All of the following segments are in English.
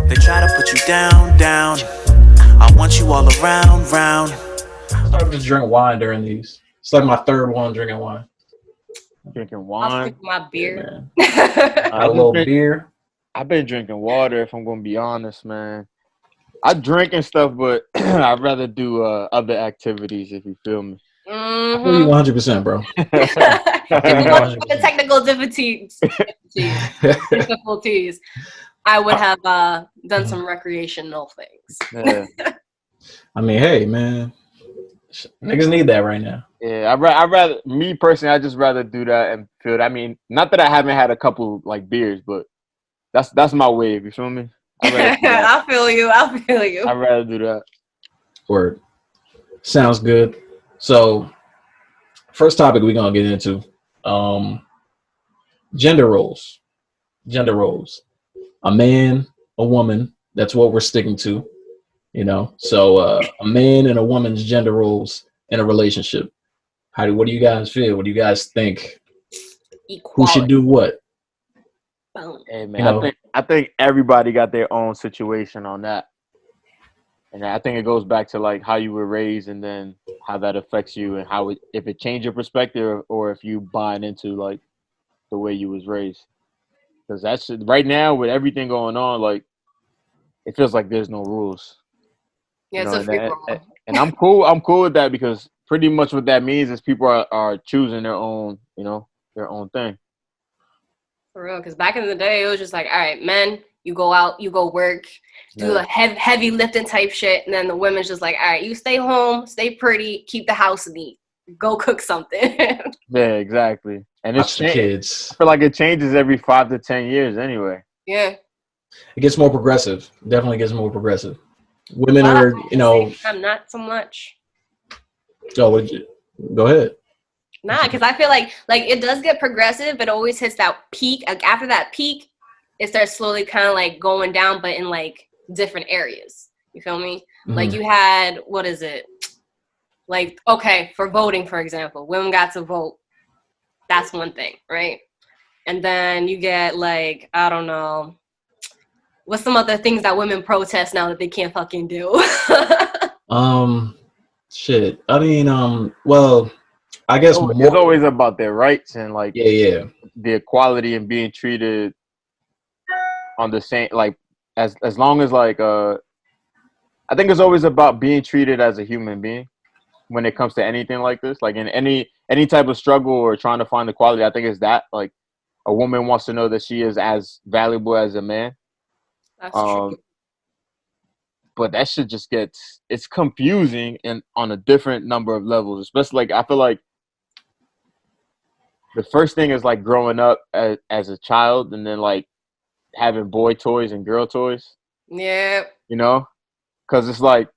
They try to put you down, down. I want you all around, round. I started to drink wine during these. It's like my third one drinking wine. Drinking I'll wine. drink my beer. Man. I Got a little beer. I've been drinking water, if I'm gonna be honest, man. I drink and stuff, but I'd rather do other activities, if you feel me. I feel you 100%, bro. If we go through the technical difficulties, I would have done some recreational things. Yeah. I mean, hey, man. Niggas need that right now. Yeah, I rather me personally, I just rather do that and feel. I mean, not that I haven't had a couple like beers, but that's my wave. You feel me? I feel you. I'd rather do that. Word. Sounds good. So, first topic we're gonna get into, gender roles. Gender roles. A man, a woman. That's what we're sticking to. You know. So, a man and a woman's gender roles in a relationship. What do you guys feel? What do you guys think? Equality. Who should do what? Boom. Hey man, You know? I think everybody got their own situation on that, and I think it goes back to like how you were raised and then how that affects you and how if it changed your perspective or if you buying into like the way you was raised. Because that's right now with everything going on, like it feels like there's no rules. Yeah, You it's know, a free for all. and I'm cool. I'm cool with that because pretty much what that means is people are choosing their own, their own thing. For real, because back in the day, it was just like, all right, men, you go out, you go work, do the heavy lifting type shit, and then the women's just like, all right, you stay home, stay pretty, keep the house neat, go cook something. Yeah, exactly. And it's kids. I feel like it changes every 5 to 10 years anyway. Yeah. It gets more progressive. Definitely gets more progressive. Women are, I'm not so much. Oh, go ahead. Nah, because I feel like it does get progressive, but it always hits that peak. Like after that peak, it starts slowly kind of like going down, but in like different areas. You feel me? Mm-hmm. Like you had, what is it? Like, okay, for voting, for example, women got to vote. That's one thing, right? And then you get like, I don't know, what's some other things that women protest now that they can't fucking do? Shit. I mean, well, I guess it's always about their rights and like the equality and being treated on the same, like as long as like I think it's always about being treated as a human being when it comes to anything like this, like in any type of struggle or trying to find equality. I think it's that like a woman wants to know that she is as valuable as a man. That's true. But that shit just it's confusing and on a different number of levels, especially like I feel like the first thing is like growing up as a child and then like having boy toys and girl toys. Yeah. You know? Because it's like,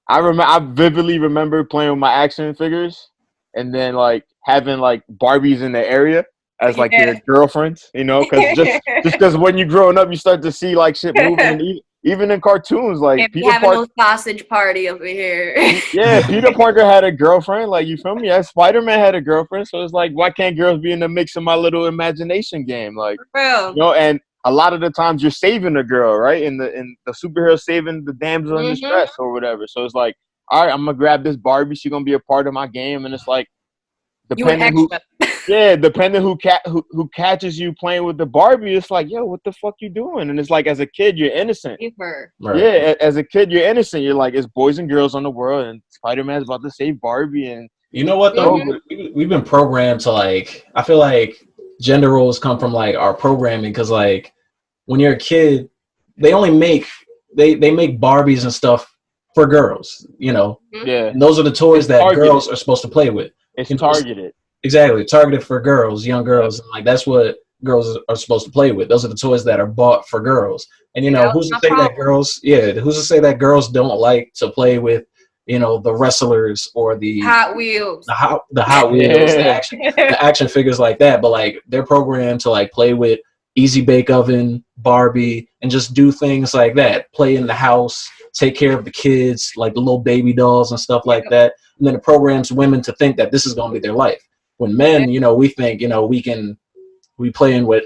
I vividly remember playing with my action figures and then like having like Barbies in the area as like your girlfriends, because just because when you're growing up, you start to see like shit moving and even in cartoons, like Peter having no sausage party over here. Yeah, Peter Parker had a girlfriend, like you feel me? Yeah, Spider-Man had a girlfriend, so it's like, why can't girls be in the mix of my little imagination game? Like, and a lot of the times you're saving a girl, right? In the superhero saving the damsel in distress or whatever. So it's like, all right, I'm gonna grab this Barbie. She's gonna be a part of my game, and it's like, depending who catches you playing with the Barbie, it's like, yo, what the fuck you doing? And it's like, as a kid, you're innocent. Right. Yeah, as a kid, you're innocent. You're like, it's boys and girls on the world, and Spider-Man's about to save Barbie. And you know what though? We've been programmed to like. I feel like gender roles come from like our programming because like when you're a kid, they only make they make Barbies and stuff for girls. Yeah, and those are the toys that girls are supposed to play with. It's targeted. Exactly, targeted for girls, young girls. Like that's what girls are supposed to play with. Those are the toys that are bought for girls. And who's to say that girls? Yeah, who's to say that girls don't like to play with, the wrestlers or the Hot Wheels, the Hot Wheels, the action figures like that. But like they're programmed to like play with Easy Bake Oven, Barbie, and just do things like that. Play in the house, take care of the kids, like the little baby dolls and stuff like that. And then it programs women to think that this is going to be their life. When men, we think, we playing with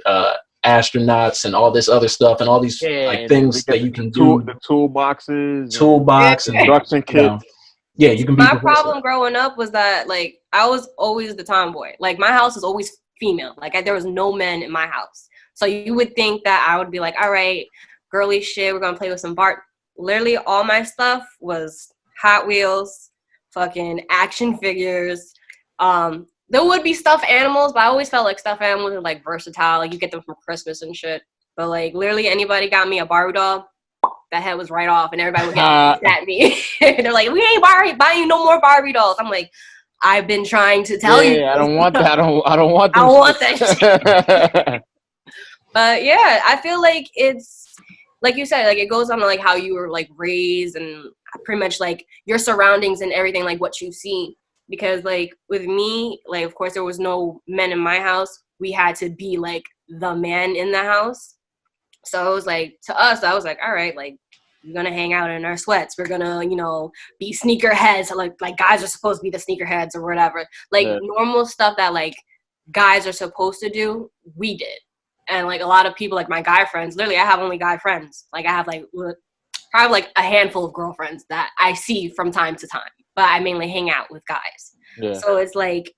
astronauts and all this other stuff and all these like things that you can do. The toolboxes, toolbox, and construction kits. Yeah, you can be. My problem growing up was that like I was always the tomboy. Like my house was always female. Like there was no men in my house. So you would think that I would be like, all right, girly shit, we're gonna play with some Bart. Literally all my stuff was Hot Wheels, fucking action figures. There would be stuffed animals, but I always felt like stuffed animals are like versatile. Like you get them from Christmas and shit. But like literally anybody got me a Barbie doll, that head was right off, and everybody would get at me. They're like, we ain't buying no more Barbie dolls. I'm like, I've been trying to tell you. I don't want that. I don't want that. I want that shit. But yeah, I feel like it's like you said, like it goes on to like how you were like raised and pretty much like your surroundings and everything, like what you've seen. Because like with me, like of course there was no men in my house. We had to be like the man in the house. So it was like to us, I was like, all right, like we're gonna hang out in our sweats. We're gonna, you know, be sneakerheads. Like guys are supposed to be the sneakerheads or whatever. Like normal stuff that like guys are supposed to do, we did. And like a lot of people, like my guy friends, literally I have only guy friends. Like I have like probably like a handful of girlfriends that I see from time to time, but I mainly hang out with guys. Yeah. So it's like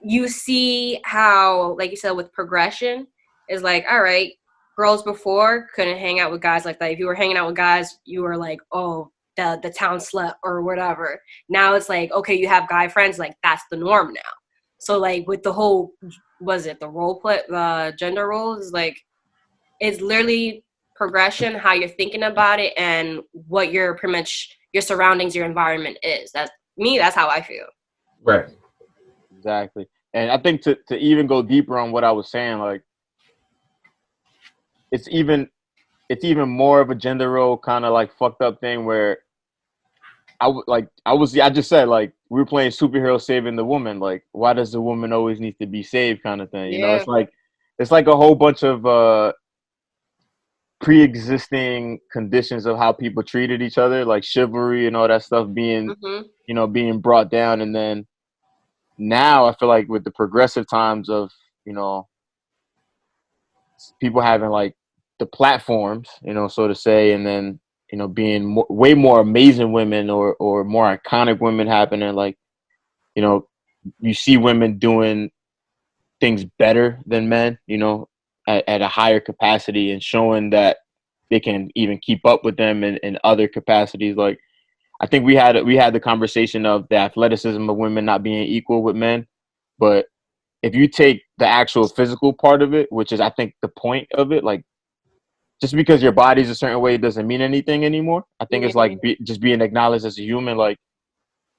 you see how, like you said, with progression, is like, all right, girls before couldn't hang out with guys like that. If you were hanging out with guys, you were like, oh, the town slut or whatever. Now it's like, okay, you have guy friends, like that's the norm now. So like with the whole, was it the role play, the gender roles, like it's literally progression, how you're thinking about it and what your pretty much your surroundings, your environment is. That's me, that's how I feel. Right. Exactly. And I think to even go deeper on what I was saying, like it's even more of a gender role kind of like fucked up thing where I just said, like, we were playing superhero saving the woman. Like, why does the woman always need to be saved kind of thing? You know, it's like a whole bunch of pre-existing conditions of how people treated each other, like chivalry and all that stuff being, you know, being brought down. And then now I feel like with the progressive times of, you know, people having like the platforms, you know, so to say, and then, you know, being way more amazing women or more iconic women happening. Like, you know, you see women doing things better than men, you know, at a higher capacity and showing that they can even keep up with them in other capacities. Like, I think we had the conversation of the athleticism of women not being equal with men. But if you take the actual physical part of it, which is, I think, the point of it, like, just because your body's a certain way doesn't mean anything anymore. I think it's like just being acknowledged as a human. Like,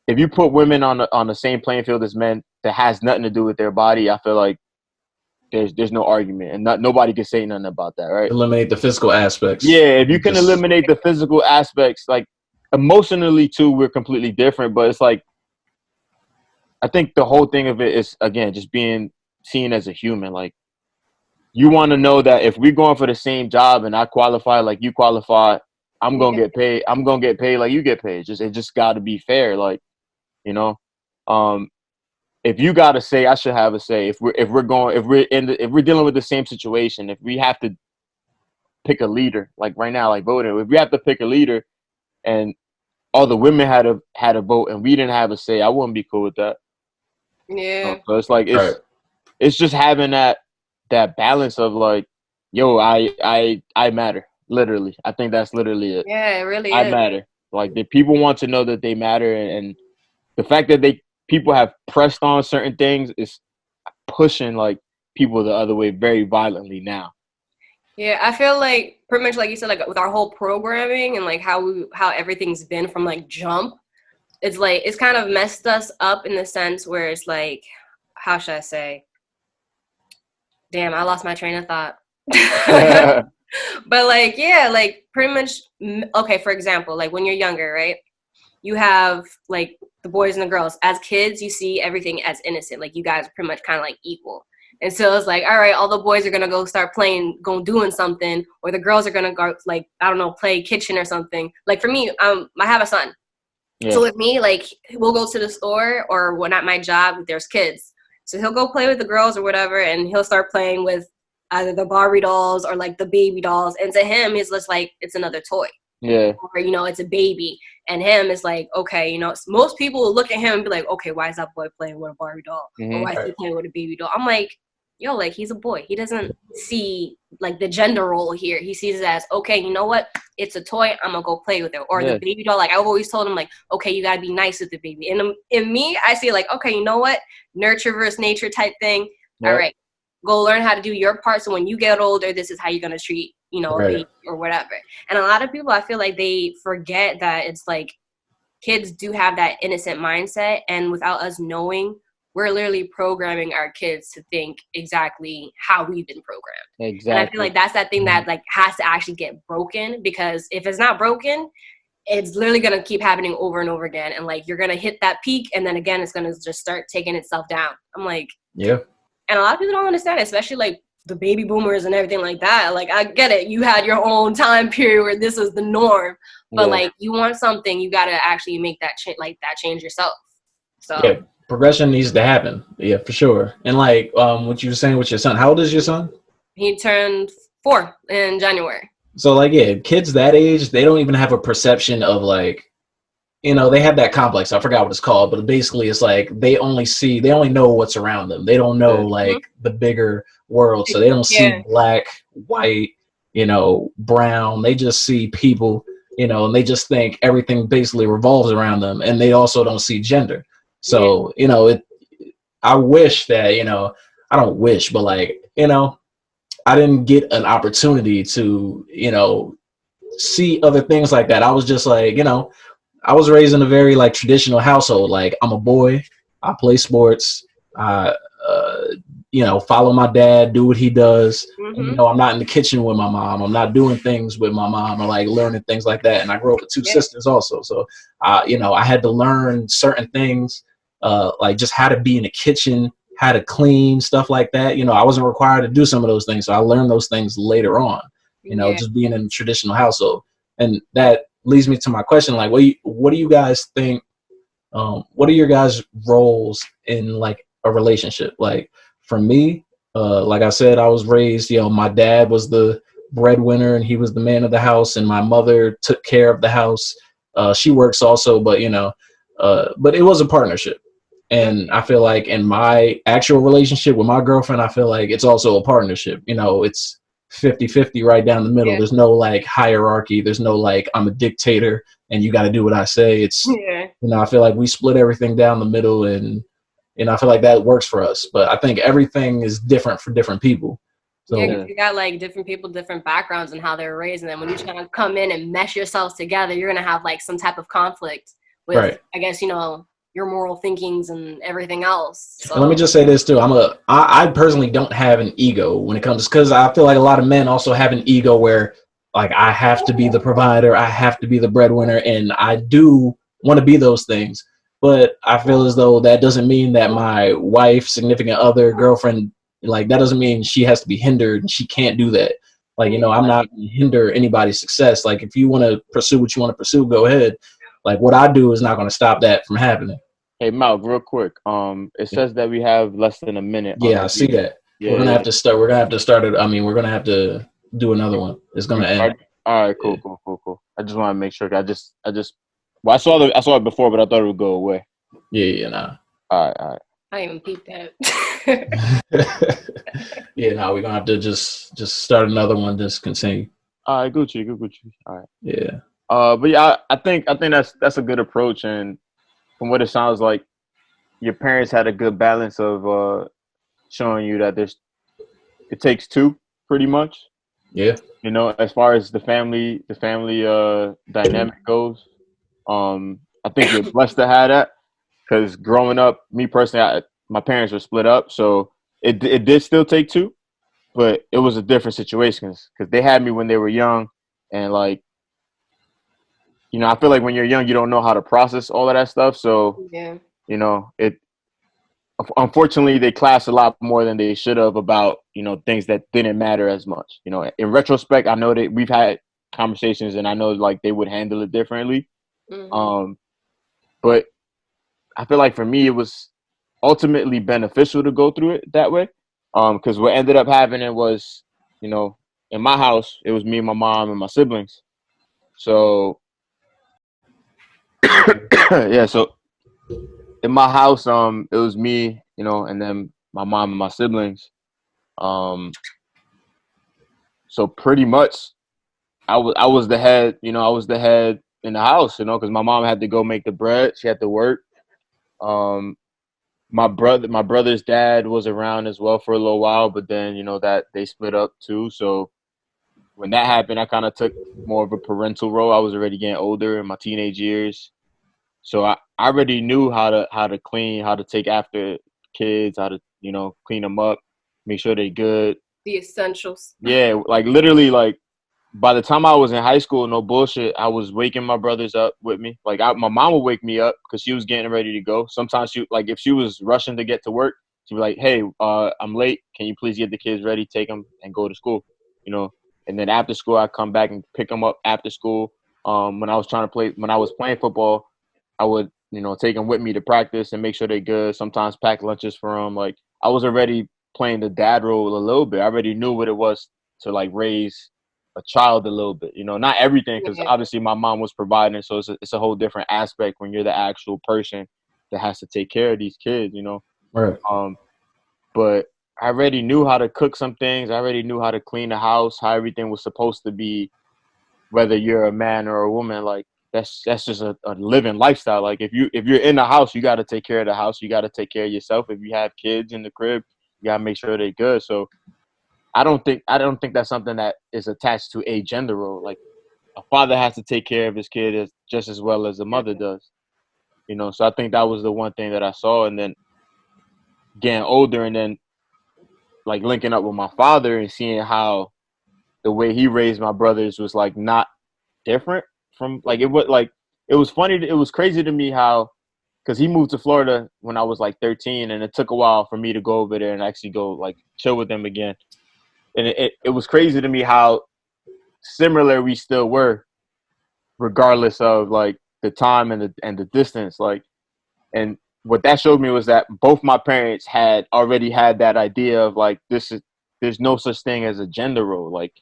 if you put women on the same playing field as men, that has nothing to do with their body, I feel like there's no argument, and nobody can say nothing about that, right? Eliminate the physical aspects. Yeah, if you can eliminate the physical aspects, like emotionally too, we're completely different. But it's like, I think the whole thing of it is, again, just being seen as a human. Like, you want to know that if we're going for the same job and I qualify like you qualify, I'm gonna get paid. I'm gonna get paid like you get paid. It just got to be fair. Like, you know, if you got to say, I should have a say. If we're dealing with the same situation, if we have to pick a leader, like right now, like voting, if we have to pick a leader, and all the women had a vote and we didn't have a say, I wouldn't be cool with that. Yeah. So it's like it's just having that balance of like, yo, I matter. Literally, I think that's literally it. Yeah, it really is. I matter. Like, the people want to know that they matter, and the fact that people have pressed on certain things is pushing like people the other way very violently now. Yeah, I feel like pretty much like you said, like with our whole programming and like how everything's been from like jump, it's like it's kind of messed us up in the sense where it's like, how should I say? Damn, I lost my train of thought. But like, yeah, like pretty much, okay, for example, like when you're younger, right? You have like the boys and the girls. As kids, you see everything as innocent. Like you guys are pretty much kind of like equal. And so it's like, all right, all the boys are going to go start playing, doing something, or the girls are going to go, like, I don't know, play kitchen or something. Like for me, I have a son. Yeah. So with me, like, we'll go to the store, or when at my job, there's kids. So he'll go play with the girls or whatever, and he'll start playing with either the Barbie dolls or like the baby dolls, and to him it's just like it's another toy. Yeah. Or, you know, it's a baby. And him is like, okay, you know, most people will look at him and be like, okay, why is that boy playing with a Barbie doll? Or why is he playing with a baby doll? I'm like, yo, like, he's a boy. He doesn't see, like, the gender role here. He sees it as, okay, you know what? It's a toy. I'm going to go play with it. Or the baby doll, like, I've always told him, like, okay, you got to be nice with the baby. And in me, I see, like, okay, you know what? Nurture versus nature type thing. All right. Go learn how to do your part. So when you get older, this is how you're going to treat, you know, a baby or whatever. And a lot of people, I feel like they forget that it's like kids do have that innocent mindset. And without us knowing, we're literally programming our kids to think exactly how we've been programmed. Exactly. And I feel like that's that thing that like has to actually get broken, because if it's not broken, it's literally going to keep happening over and over again. And like, you're going to hit that peak. And then again, it's going to just start taking itself down. I'm like, yeah. And a lot of people don't understand it, especially like the baby boomers and everything like that. Like, I get it. You had your own time period where this was the norm, but like, you want something, you got to actually make that change yourself. So yeah, progression needs to happen. Yeah, for sure. And like, what you were saying with your son, how old is your son? He turned 4 in January. So like, yeah, kids that age, they don't even have a perception of like, you know, they have that complex. I forgot what it's called, but basically it's like they only know what's around them. They don't know like the bigger world. So they don't see black, white, you know, brown. They just see people, you know, and they just think everything basically revolves around them. And they also don't see gender. So, you know, I wish that, you know, I don't wish, but like, you know, I didn't get an opportunity to, you know, see other things like that. I was just like, you know, I was raised in a very like traditional household. Like, I'm a boy, I play sports, you know, follow my dad, do what he does. And, you know, I'm not in the kitchen with my mom. I'm not doing things with my mom or like learning things like that. And I grew up with 2 sisters also. So, you know, I had to learn certain things, like just how to be in the kitchen, how to clean, stuff like that. You know, I wasn't required to do some of those things. So I learned those things later on, you know, just being in a traditional household. And that leads me to my question, like, what do you guys think, what are your guys' roles in like a relationship? Like, for me, like I said, I was raised, you know, my dad was the breadwinner and he was the man of the house, and my mother took care of the house. She works also, but you know, but it was a partnership. And I feel like in my actual relationship with my girlfriend, I feel like it's also a partnership. You know, it's 50-50 right down the middle. There's no like hierarchy. There's no like, I'm a dictator and you got to do what I say. It's, you know, I feel like we split everything down the middle, and, you know, I feel like that works for us. But I think everything is different for different people. So you got like different people, different backgrounds and how they're raised. And then when you try to come in and mesh yourselves together, you're going to have like some type of conflict with, I guess, you know, your moral thinkings and everything else. So. And let me just say this too. I personally don't have an ego when it comes, because I feel like a lot of men also have an ego where like, I have to be the provider, I have to be the breadwinner, and I do want to be those things. But I feel as though that doesn't mean that my wife, significant other, girlfriend, like that doesn't mean she has to be hindered and she can't do that. Like, you know, I'm not going to hinder anybody's success. Like, if you want to pursue what you want to pursue, go ahead. Like, what I do is not going to stop that from happening. Hey, Mal, real quick. It says that we have less than a minute. Yeah, I see that. We're gonna have to start. We're gonna have to start it. I mean, we're gonna have to do another one. It's gonna end. All right, cool. I just want to make sure. Well, I saw it before, but I thought it would go away. Yeah, nah. All right. I didn't even peep that. Yeah, no, we're gonna have to just start another one. Just continue. All right, Gucci. All right. Yeah. But yeah, I think that's a good approach, and from what it sounds like, your parents had a good balance of showing you that it takes 2, pretty much. Yeah. You know, as far as the family dynamic goes, I think you're blessed to have that, because growing up, me personally, my parents were split up, so it did still take 2, but it was a different situation because they had me when they were young, and like, you know, I feel like when you're young, you don't know how to process all of that stuff. So, you know, unfortunately, they clash a lot more than they should have about, you know, things that didn't matter as much. You know, in retrospect, I know that we've had conversations, and I know like they would handle it differently. But I feel like for me, it was ultimately beneficial to go through it that way, Because what ended up happening was, you know, in my house, it was me, my mom, and my siblings. So, yeah, so in my house, it was me, you know, and then my mom and my siblings. Um, so pretty much, I was the head, you know, I was the head in the house, you know, because my mom had to go make the bread, she had to work. Um, my brother's dad was around as well for a little while, but then you know that they split up too. So when that happened, I kind of took more of a parental role. I was already getting older in my teenage years, so I already knew how to clean, how to take after kids, how to clean them up, make sure they're good. The essentials. Yeah, like literally, like by the time I was in high school, no bullshit, I was waking my brothers up with me. Like my mom would wake me up because she was getting ready to go. Sometimes she like if she was rushing to get to work, she'd be like, "Hey, I'm late. Can you please get the kids ready, take them, and go to school?" You know. And then after school, I come back and pick them up after school. When I was playing football, I would take them with me to practice and make sure they're good. Sometimes pack lunches for them. Like I was already playing the dad role a little bit. I already knew what it was to like raise a child a little bit, not everything, because obviously my mom was providing, so it's a whole different aspect when you're the actual person that has to take care of these kids. Right. But I already knew how to cook some things. I already knew how to clean the house, how everything was supposed to be, whether you're a man or a woman. Like that's just a living lifestyle. Like if you're in the house, you got to take care of the house. You got to take care of yourself. If you have kids in the crib, you got to make sure they're good. So I don't think that's something that is attached to a gender role. Like a father has to take care of his kid just as well as a mother does. So I think that was the one thing that I saw, and then getting older, and then like linking up with my father and seeing how the way he raised my brothers was like not different from like it was funny. It was crazy to me how, because he moved to Florida when I was like 13, and it took a while for me to go over there and actually go like chill with them again. And it was crazy to me how similar we still were, regardless of like the time and the distance. Like, and what that showed me was that both my parents had already had that idea of like there's no such thing as a gender role. Like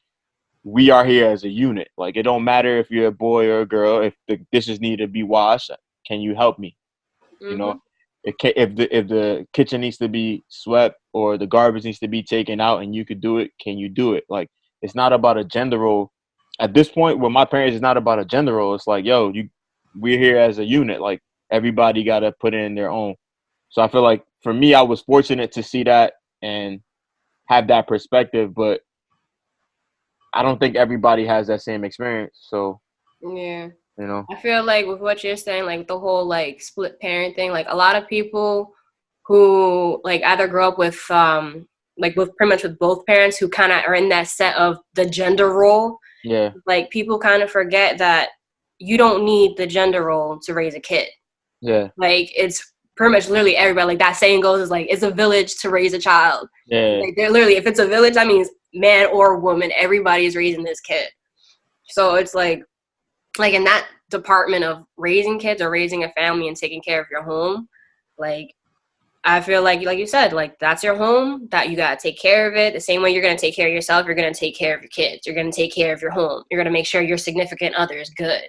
we are here as a unit. Like it don't matter if you're a boy or a girl. If the dishes need to be washed, can you help me? Mm-hmm. If the kitchen needs to be swept or the garbage needs to be taken out and you could do it, can you do it? Like it's not about a gender role. At this point with my parents, it's not about a gender role. It's like, yo, we're here as a unit. Like everybody got to put in their own. So I feel like for me, I was fortunate to see that and have that perspective, but I don't think everybody has that same experience. So yeah. I feel like with what you're saying, like the whole like split parent thing, like a lot of people who like either grow up with like with pretty much with both parents who kind of are in that set of the gender role. Yeah. Like people kind of forget that you don't need the gender role to raise a kid. Yeah. Like it's pretty much literally everybody. Like that saying goes is like it's a village to raise a child. Yeah. Like they're literally, if it's a village, that means man or woman, everybody is raising this kid. So it's like in that department of raising kids or raising a family and taking care of your home, like I feel like you said, like that's your home, that you got to take care of it. The same way you're going to take care of yourself, you're going to take care of your kids. You're going to take care of your home. You're going to make sure your significant other is good.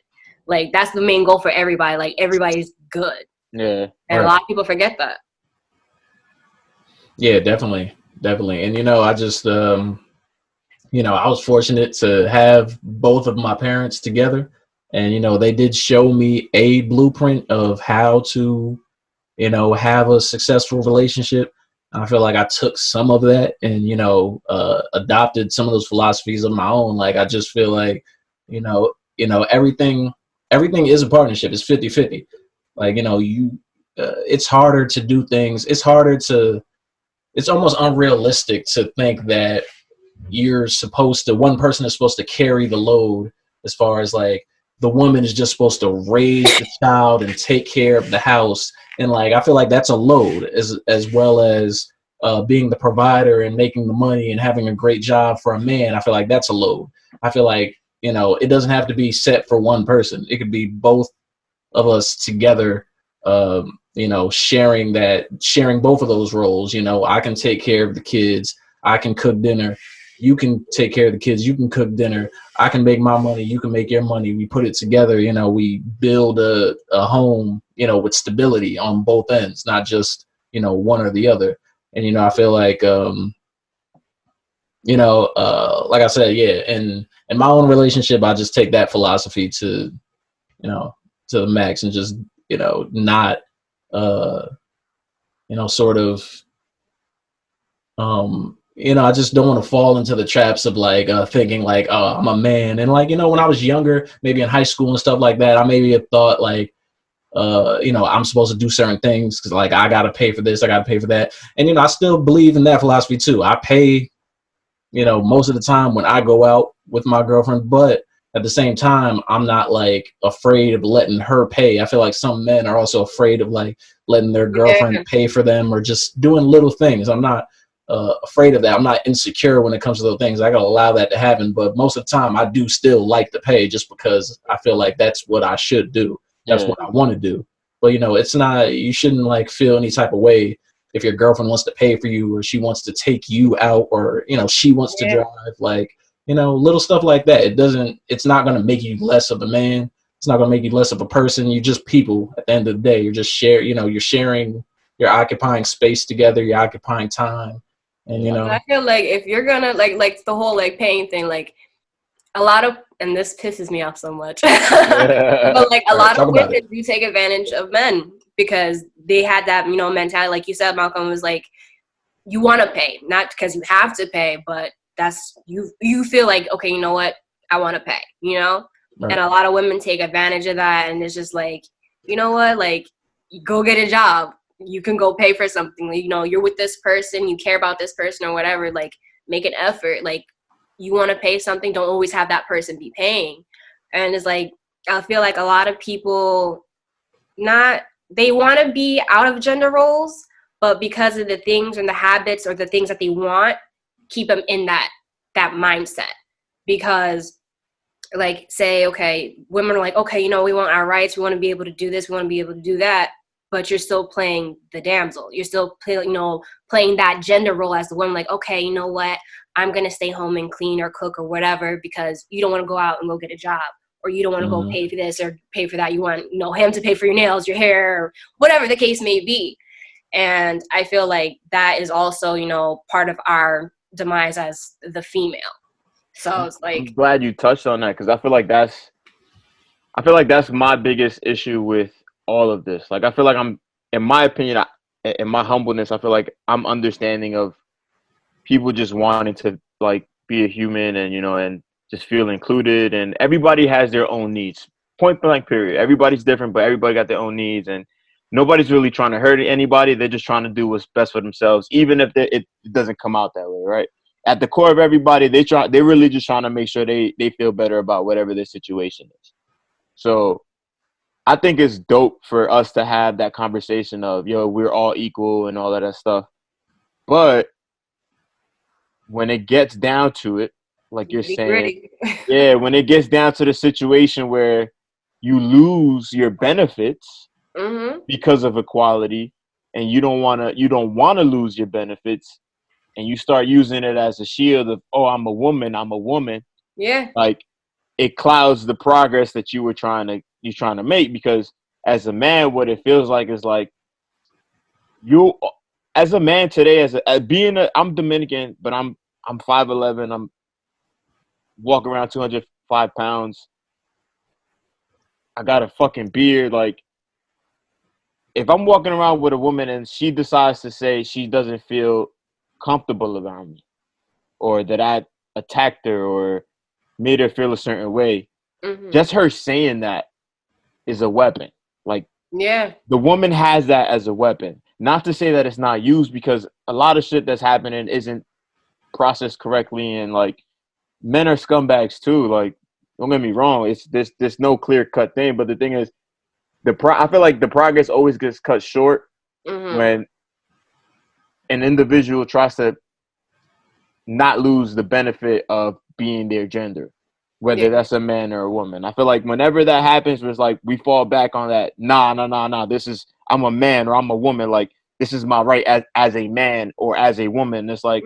Like that's the main goal for everybody. Like everybody's good. Yeah. And a lot of people forget that. Yeah, definitely. And I just I was fortunate to have both of my parents together, and they did show me a blueprint of how to have a successful relationship. And I feel like I took some of that and adopted some of those philosophies of my own. Like I just feel like everything is a partnership. It's 50-50. Like it's harder to do things. It's almost unrealistic to think that one person is supposed to carry the load, as far as like the woman is just supposed to raise the child and take care of the house. And like, I feel like that's a load as well as being the provider and making the money and having a great job for a man. I feel like that's a load. I feel like, it doesn't have to be set for one person. It could be both of us together, sharing both of those roles. I can take care of the kids. I can cook dinner. You can take care of the kids. You can cook dinner. I can make my money. You can make your money. We put it together. We build a home, with stability on both ends, not just, one or the other. And, I feel like, like I said, yeah. And in my own relationship, I just take that philosophy to the max, and just, not, sort of, I just don't want to fall into the traps of like thinking like, oh, I'm a man. And like, when I was younger, maybe in high school and stuff like that, I maybe have thought like, I'm supposed to do certain things because like I got to pay for this, I got to pay for that. And, I still believe in that philosophy too. I pay, most of the time when I go out with my girlfriend, but at the same time, I'm not like afraid of letting her pay. I feel like some men are also afraid of like letting their girlfriend pay for them, or just doing little things. I'm not afraid of that. I'm not insecure when it comes to those things. I gotta allow that to happen. But most of the time, I do still like to pay, just because I feel like that's what I should do. That's what I want to do. But it's not. You shouldn't like feel any type of way if your girlfriend wants to pay for you, or she wants to take you out, or she wants to drive. Like, little stuff like that. It's not going to make you less of a man. It's not going to make you less of a person. You're just people at the end of the day. You're just you're sharing, you're occupying space together. You're occupying time. And, I feel like if you're going to like the whole like paying thing, like a lot of, and this pisses me off so much, but like a lot of women do take advantage of men because they had that, mentality. Like you said, Malcolm, was like, you want to pay, not because you have to pay, but that's you feel like, okay, you know what, I want to pay, and a lot of women take advantage of that, and it's just like, you know what, like, go get a job, you can go pay for something, you're with this person, you care about this person or whatever, like, make an effort, like, you want to pay something, don't always have that person be paying. And it's like, I feel like a lot of people they want to be out of gender roles, but because of the things and the habits or the things that they want, keep them in that mindset. Because like, say, okay, women are like, okay, we want our rights, we want to be able to do this, we want to be able to do that, but you're still playing the damsel, you're still playing that gender role as the woman, like, okay, you know what, I'm gonna stay home and clean or cook or whatever because you don't want to go out and go get a job, or you don't want to go pay for this or pay for that, you want him to pay for your nails, your hair, or whatever the case may be. And I feel like that is also, part of our demise as the female. So it's like, I'm glad you touched on that, because I feel like that's my biggest issue with all of this. Like, I feel like in my opinion, in my humbleness, I feel like I'm understanding of people just wanting to like be a human and and just feel included, and everybody has their own needs. Point blank, period. Everybody's different, but everybody got their own needs, and nobody's really trying to hurt anybody. They're just trying to do what's best for themselves, even if it doesn't come out that way, right? At the core of everybody, they're really just trying to make sure they feel better about whatever their situation is. So I think it's dope for us to have that conversation of, we're all equal and all of that stuff. But when it gets down to it, like you're saying, when it gets down to the situation where you lose your benefits because of equality, and you don't want to lose your benefits, and you start using it as a shield of, oh, I'm a woman. Yeah. Like, it clouds the progress that you're trying to make, because as a man, what it feels like is like you, as a man today, I'm Dominican, but I'm 5'11", I'm walking around 205 pounds. I got a fucking beard. Like, if I'm walking around with a woman and she decides to say she doesn't feel comfortable around me, or that I attacked her or made her feel a certain way, just her saying that is a weapon. Like, the woman has that as a weapon. Not to say that it's not used, because a lot of shit that's happening isn't processed correctly, and like, men are scumbags too. Like, don't get me wrong, it's there's no clear cut thing, but the thing is, I feel like the progress always gets cut short when an individual tries to not lose the benefit of being their gender. whether that's a man or a woman. I feel like whenever that happens, it's like we fall back on that. Nah. I'm a man or I'm a woman. Like this is my right as a man or as a woman. It's like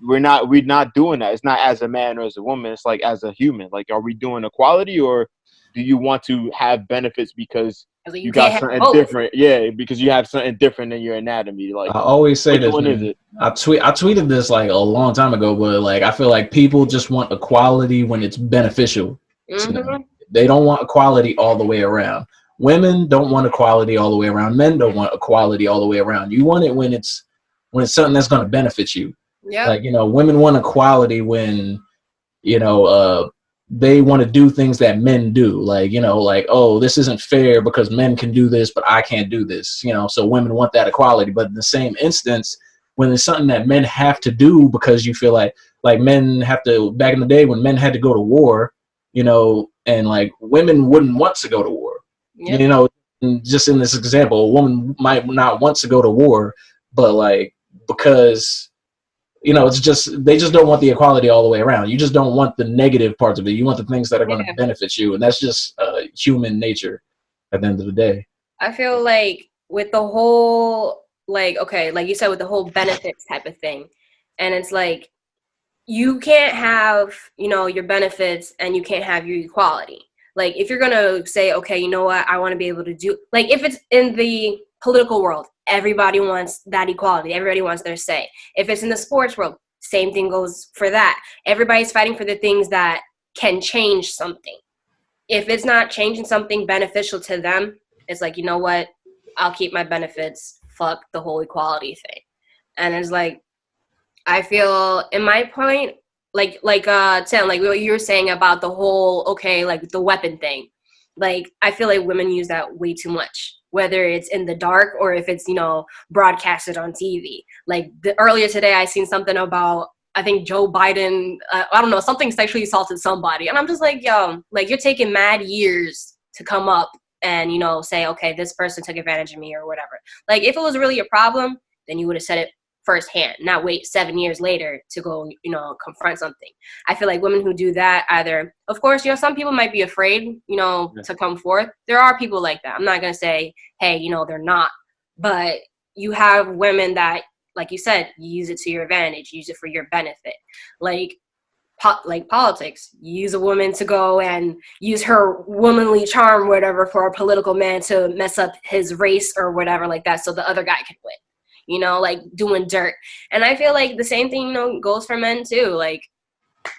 we're not doing that. It's not as a man or as a woman. It's like as a human. Like, are we doing equality, or do you want to have benefits because you got something different? Yeah, because you have something different in your anatomy. Like I always say this, one man. is it? I tweeted this like a long time ago, but like I feel like people just want equality when it's beneficial to them. They don't want equality all the way around. Women don't want equality all the way around. Men don't want equality all the way around. You want it when it's something that's going to benefit you. Yeah. Like, women want equality when, they want to do things that men do. Like, like, oh, this isn't fair because men can do this, but I can't do this. So women want that equality. But in the same instance, when it's something that men have to do because you feel like men have to, back in the day when men had to go to war, and like women wouldn't want to go to war. Yep. Just in this example, a woman might not want to go to war, but like because it's just they just don't want the equality all the way around. You just don't want the negative parts of it. You want the things that are going to benefit you, and that's just human nature at the end of the day. I feel like with the whole like you said, with the whole benefits type of thing, and it's like you can't have your benefits and you can't have your equality. Like, if you're going to say, okay, you know what, I want to be able to do, like, if it's in the political world, everybody wants that equality. Everybody wants their say. If it's in the sports world, same thing goes for that. Everybody's fighting for the things that can change something. If it's not changing something beneficial to them, it's like, you know what, I'll keep my benefits. Fuck the whole equality thing. And it's like, I feel, in my point, like Tim, like what you were saying about the whole, like the weapon thing. Like, I feel like women use that way too much, whether it's in the dark or if it's, broadcasted on TV. Like earlier today, I seen something about, I think Joe Biden, I don't know, something sexually assaulted somebody. And I'm just like, yo, like you're taking mad years to come up and, say, okay, this person took advantage of me or whatever. Like, if it was really a problem, then you would have said it firsthand, not wait 7 years later to go, confront something. I feel like women who do that either, of course, some people might be afraid, to come forth. There are people like that. I'm not going to say, hey, they're not. But you have women that, like you said, you use it to your advantage, use it for your benefit. Like politics, you use a woman to go and use her womanly charm, whatever, for a political man to mess up his race or whatever like that so the other guy can win. Like doing dirt. And I feel like the same thing, goes for men too. Like,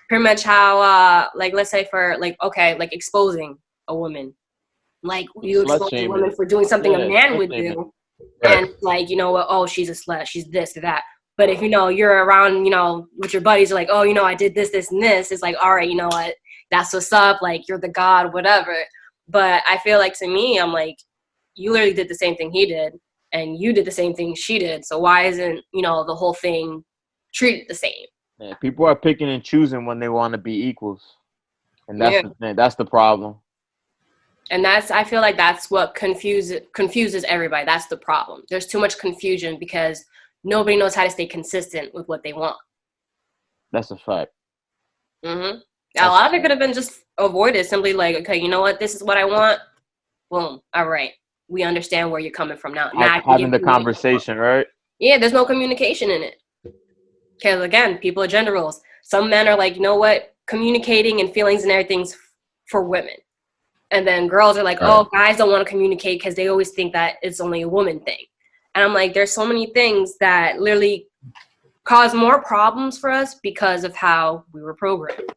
pretty much how, like, let's say for, like, like exposing a woman. Like, you expose a woman for doing something a man would do. Right. And, like, oh, she's a slut, she's this or that. But if, you're around, with your buddies, you're like, oh, I did this, this, and this. It's like, all right, you know what? That's what's up. Like, you're the god, whatever. But I feel like, to me, I'm like, you literally did the same thing he did. And you did the same thing she did. So why isn't, the whole thing treated the same? Yeah, people are picking and choosing when they want to be equals. And that's the thing. That's the problem. And I feel like that's what confuses everybody. That's the problem. There's too much confusion because nobody knows how to stay consistent with what they want. That's a fact. Mm-hmm. A lot of it could have been just avoided. Simply like, okay, you know what? This is what I want. Boom. All right. We understand where you're coming from now. Having the conversation, right? Yeah, there's no communication in it. Because, again, people are gender roles. Some men are like, you know what? Communicating and feelings and everything's for women. And then girls are like, oh, guys don't want to communicate because they always think that it's only a woman thing. And I'm like, there's so many things that literally cause more problems for us because of how we were programmed.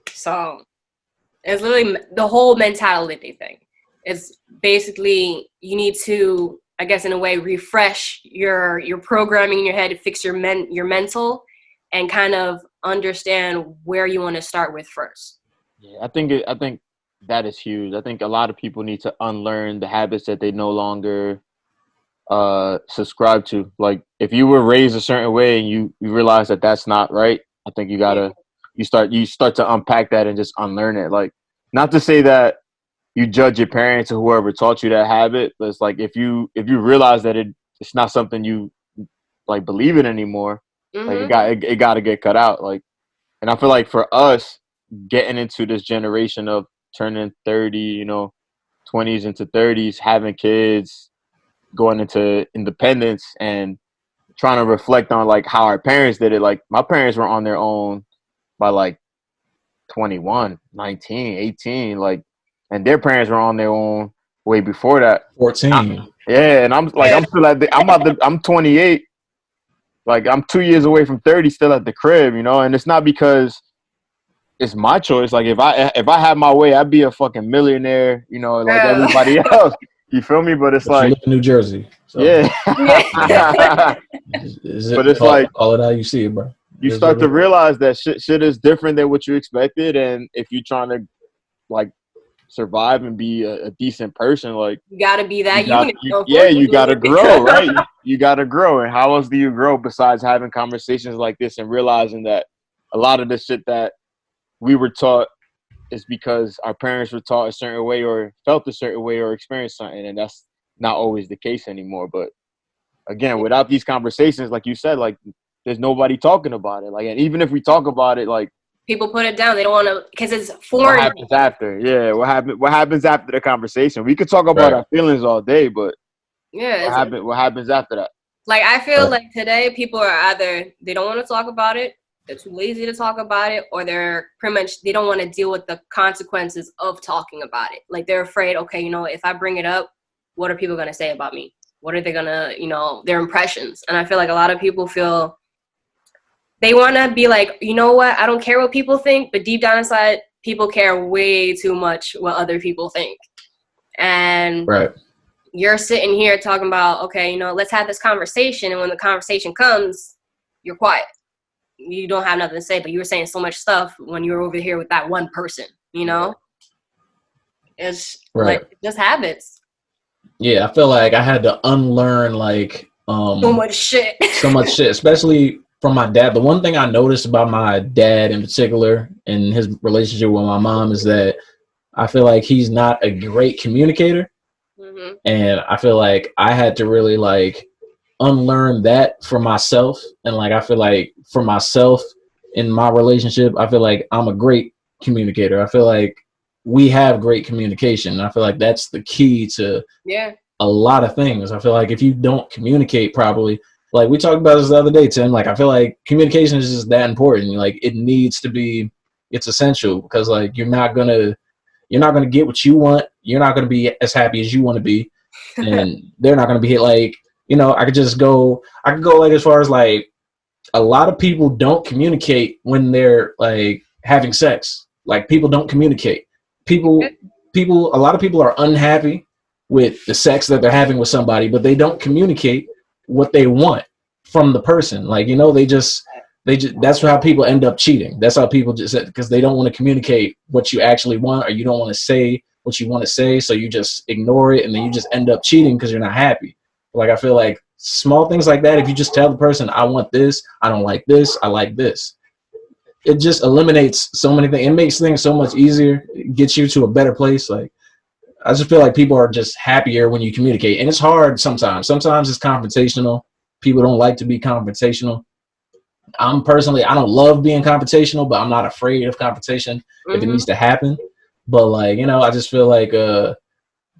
So it's literally the whole mentality thing. It's basically you need to, I guess, in a way, refresh your programming in your head, fix your mental, and kind of understand where you want to start with first. Yeah, I think that is huge. I think a lot of people need to unlearn the habits that they no longer subscribe to. Like, if you were raised a certain way and you realize that that's not right, I think you start to unpack that and just unlearn it. Like, not to say that you judge your parents or whoever taught you that habit, but it's like if you realize that it's not something you like believe in anymore, like it got to get cut out. Like, and I feel like for us, getting into this generation of turning 30, 20s into 30s, having kids, going into independence, and trying to reflect on like how our parents did it. Like my parents were on their own by like 21, 19, 18, like, and their parents were on their own way before that. 14. Yeah, and I'm still I'm 28. Like I'm 2 years away from 30, still at the crib, and it's not because it's my choice. Like if I had my way, I'd be a fucking millionaire, like everybody else. You feel me? But it's but like you live in New Jersey. So. Yeah. But it's like call it how you see it, bro. You start to realize that shit is different than what you expected, and if you're trying to like survive and be a decent person, like you gotta be that unit. You gotta grow, right? You gotta grow. And how else do you grow besides having conversations like this and realizing that a lot of the shit that we were taught is because our parents were taught a certain way or felt a certain way or experienced something, and that's not always the case anymore. But again, without these conversations, like you said, like there's nobody talking about it. Like, and even if we talk about it, like people put it down. They don't want to because it's foreign. What happens after? Yeah, what happens after the conversation? We could talk about our feelings all day, but what happens after that? Like I feel like today people are either they don't want to talk about it, they're too lazy to talk about it, or they're pretty much they don't want to deal with the consequences of talking about it. Like they're afraid, okay, if I bring it up, what are people gonna say about me? What are they gonna, their impressions? And I feel like a lot of people feel they want to be like, you know what? I don't care what people think, but deep down inside, people care way too much what other people think. And you're sitting here talking about, okay, let's have this conversation. And when the conversation comes, you're quiet. You don't have nothing to say, but you were saying so much stuff when you were over here with that one person, It's like just habits. Yeah, I feel like I had to unlearn like so much shit, especially from my dad. The one thing I noticed about my dad in particular and his relationship with my mom is that I feel like he's not a great communicator. Mm-hmm. And I feel like I had to really like unlearn that for myself. And like, I feel like for myself in my relationship, I feel like I'm a great communicator. I feel like we have great communication. I feel like that's the key to a lot of things. I feel like if you don't communicate properly, like we talked about this the other day, Tim, like I feel like communication is just that important. Like it needs to be, it's essential because like you're not gonna get what you want. You're not gonna be as happy as you want to be, and they're not gonna be like, I could go like as far as like a lot of people don't communicate when they're like having sex. Like people don't communicate. A lot of people are unhappy with the sex that they're having with somebody, but they don't communicate what they want from the person. Like, they just, that's how people end up cheating. That's how people just, because they don't want to communicate what you actually want, or you don't want to say what you want to say. So you just ignore it. And then you just end up cheating because you're not happy. Like, I feel like small things like that. If you just tell the person, I want this, I don't like this, I like this. It just eliminates so many things. It makes things so much easier. It gets you to a better place. Like, I just feel like people are just happier when you communicate. And it's hard sometimes. Sometimes it's confrontational. People don't like to be confrontational. I don't love being confrontational, but I'm not afraid of confrontation if it needs to happen. But like, I just feel like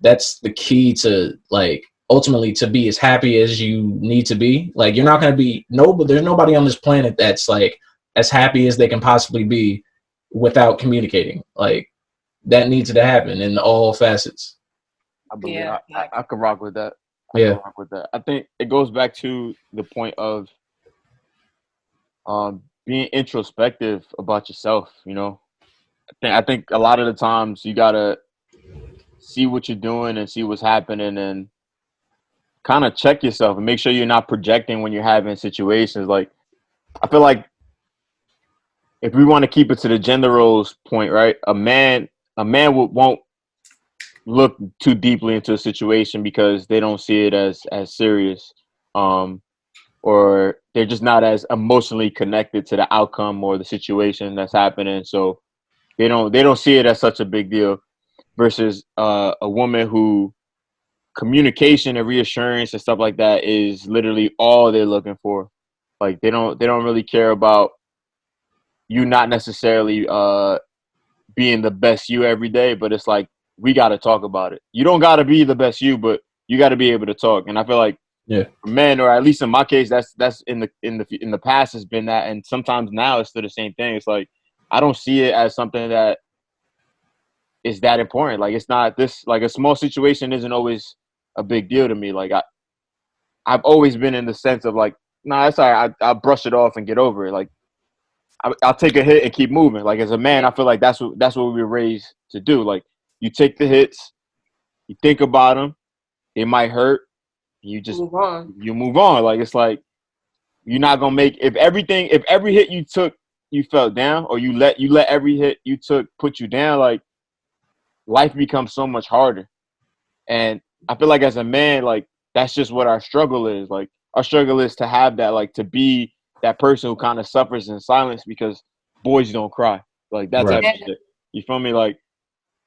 that's the key to like ultimately to be as happy as you need to be. Like you're not going to be but there's nobody on this planet that's like as happy as they can possibly be without communicating. Like that needs to happen in all facets. I believe I could rock with that. I think it goes back to the point of being introspective about yourself. I think a lot of the times you gotta see what you're doing and see what's happening and kind of check yourself and make sure you're not projecting when you're having situations. Like I feel like if we want to keep it to the gender roles point, right? A man won't look too deeply into a situation because they don't see it as serious, or they're just not as emotionally connected to the outcome or the situation that's happening. So they don't see it as such a big deal. Versus a woman who communication and reassurance and stuff like that is literally all they're looking for. Like they don't really care about you not necessarily being the best you every day, but it's like we got to talk about it. You don't got to be the best you, but you got to be able to talk. And I feel like for men, or at least in my case, that's in the past has been that, and sometimes now it's still the same thing. It's like I don't see it as something that is that important. Like it's not this, like a small situation isn't always a big deal to me. Like I've always been in the sense of like, nah, that's all right. I'll brush it off and get over it. Like I'll take a hit and keep moving. Like as a man, I feel like that's what we were raised to do. Like you take the hits, you think about them, they might hurt, you just move on. Like it's like you're not gonna make if every hit you took you fell down, or you let every hit you took put you down. Like life becomes so much harder, and I feel like as a man, like that's just what our struggle is. Like our struggle is to have that, like to be that person who kind of suffers in silence because boys don't cry, like that type of shit. You feel me? Like,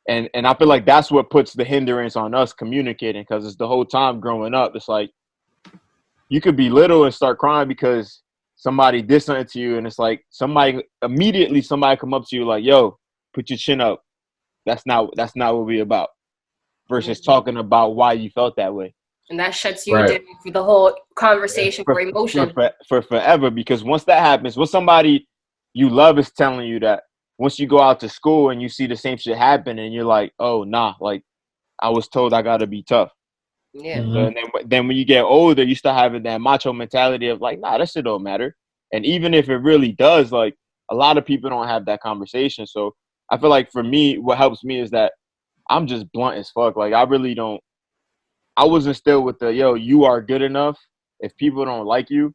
and I feel like that's what puts the hindrance on us communicating, because it's the whole time growing up. It's like you could be little and start crying because somebody did something to you, and it's like somebody come up to you like, "Yo, put your chin up." That's not what we about. Versus talking about why you felt that way. And that shuts you down for the whole conversation for emotion. For forever. Because once that happens, when somebody you love is telling you that, once you go out to school and you see the same shit happen and you're like, oh, nah, like I was told I got to be tough. Yeah. And then when you get older, you start having that macho mentality of like, nah, that shit don't matter. And even if it really does, like a lot of people don't have that conversation. So I feel like for me, what helps me is that I'm just blunt as fuck. Like I really don't. I wasn't still with the you are good enough. If people don't like you,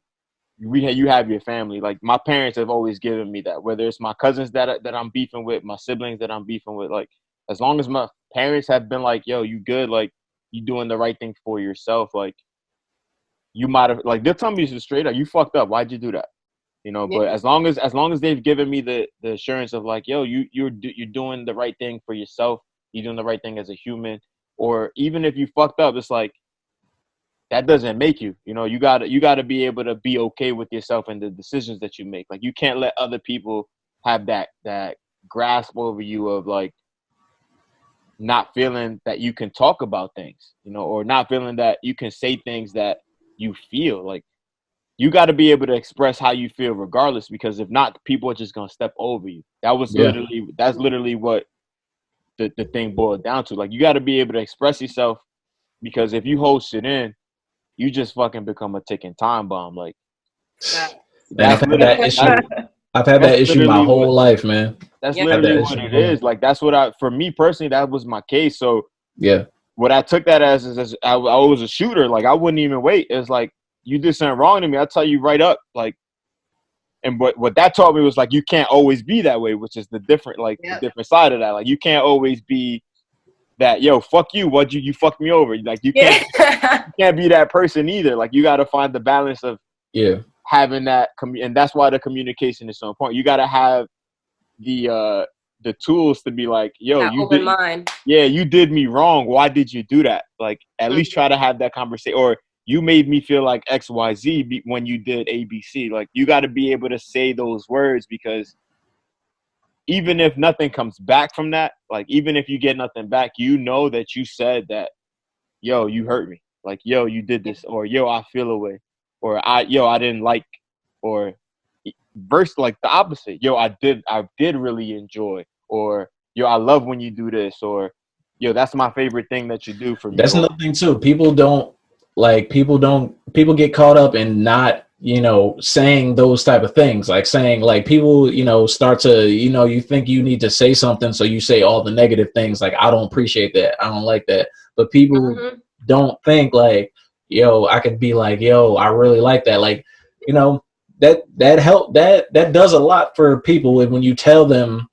you have your family. Like my parents have always given me that. Whether it's my cousins that I'm beefing with, my siblings that I'm beefing with, like as long as my parents have been like, yo, you good, like you doing the right thing for yourself, like you might have, like they'll tell me straight up, you fucked up. Why'd you do that? You know, but as long as they've given me the assurance of like, yo, you're doing the right thing for yourself. You're doing the right thing as a human. Or even if you fucked up, it's like that doesn't make you. You know, you gotta be able to be okay with yourself and the decisions that you make. Like you can't let other people have that grasp over you of like not feeling that you can talk about things, you know, or not feeling that you can say things that you feel. Like you got to be able to express how you feel regardless, because if not, people are just gonna step over you. That's literally what the thing boiled down to. Like you got to be able to express yourself, because if you hold shit in, you just fucking become a ticking time bomb. Like I've had that issue my whole life, man. That's literally what it is. Like that's what for me personally, that was my case. So what I took that as is I was a shooter. Like I wouldn't even wait. It's like you did something wrong to me, I'll tell you right up. Like, and what that taught me was like you can't always be that way, which is the different side of that. Like you can't always be that, yo, fuck you, you fucked me over. Like you can't you can't be that person either. Like you got to find the balance of having that and that's why the communication is so important. You got to have the tools to be like, yo, you did me wrong. Why did you do that? Like at least try to have that conversation. Or you made me feel like XYZ when you did ABC. Like you got to be able to say those words, because even if nothing comes back from that, like even if you get nothing back, you know that you said that, yo, you hurt me. Like, yo, you did this, or yo, I feel away, or I didn't like, or verse like the opposite. Yo, I did really enjoy, or yo, I love when you do this, or yo, that's my favorite thing that you do for me. That's another thing too. People get caught up in not, you know, saying those type of things, like saying like people, you know, start to, you know, you think you need to say something, so you say all the negative things like, I don't appreciate that, I don't like that. But people don't think like, yo, I could be like, yo, I really like that. Like, you know, that does a lot for people when you tell them,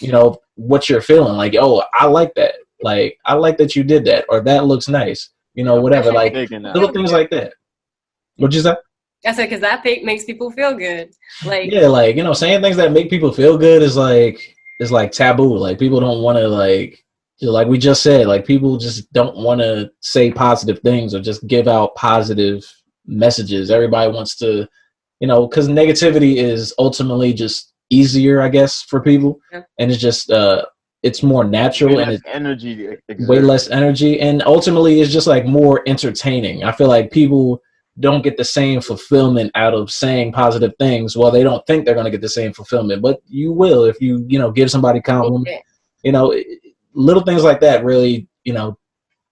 you know, what you're feeling. Like, oh, I like that. Like, I like that you did that, or that looks nice. You know, whatever. Like little things like that. What'd you say? I said, because that makes people feel good. Like, yeah, like, you know, saying things that make people feel good is like taboo. Like people don't want to like we just said, like people just don't want to say positive things or just give out positive messages. Everybody wants to, you know, because negativity is ultimately just easier, I guess, for people. Yeah. And it's just it's more natural and it's energy way less energy, and ultimately it's just like more entertaining. I feel like people don't get the same fulfillment out of saying positive things. Well, they don't think they're going to get the same fulfillment, but you will if you give somebody a compliment. Little things like that really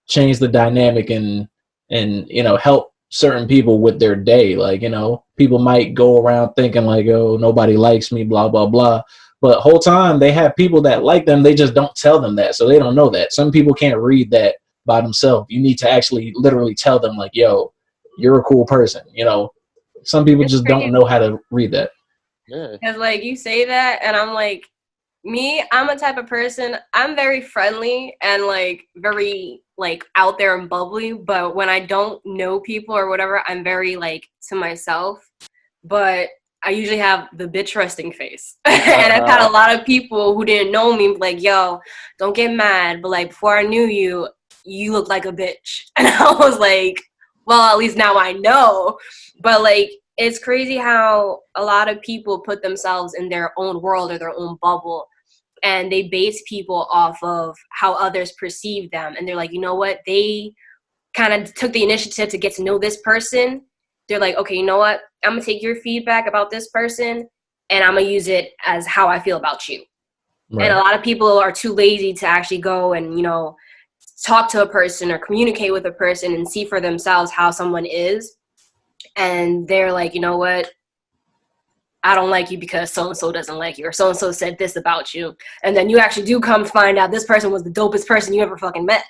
change the dynamic and help certain people with their day. Like people might go around thinking like, oh, nobody likes me, blah blah blah, but whole time they have people that like them. They just don't tell them that, so they don't know that. Some people can't read that by themselves. You need to actually literally tell them like, yo, you're a cool person. Some people just don't know how to read that. Yeah. Because like you say that, and I'm like, I'm a type of person, I'm very friendly and like very like out there and bubbly, but when I don't know people or whatever, I'm very like to myself. But I usually have the bitch resting face. And I've had a lot of people who didn't know me like, yo, don't get mad, but like before I knew you, you look like a bitch. And I was like, well, at least now I know. But like, it's crazy how a lot of people put themselves in their own world or their own bubble, and they base people off of how others perceive them. And they're like, you know what? They kind of took the initiative to get to know this person. They're like, okay, you know what? I'm going to take your feedback about this person, and I'm going to use it as how I feel about you. Right. And a lot of people are too lazy to actually go and, talk to a person or communicate with a person and see for themselves how someone is. And they're like, you know what? I don't like you because so-and-so doesn't like you, or so-and-so said this about you. And then you actually do come find out this person was the dopest person you ever fucking met.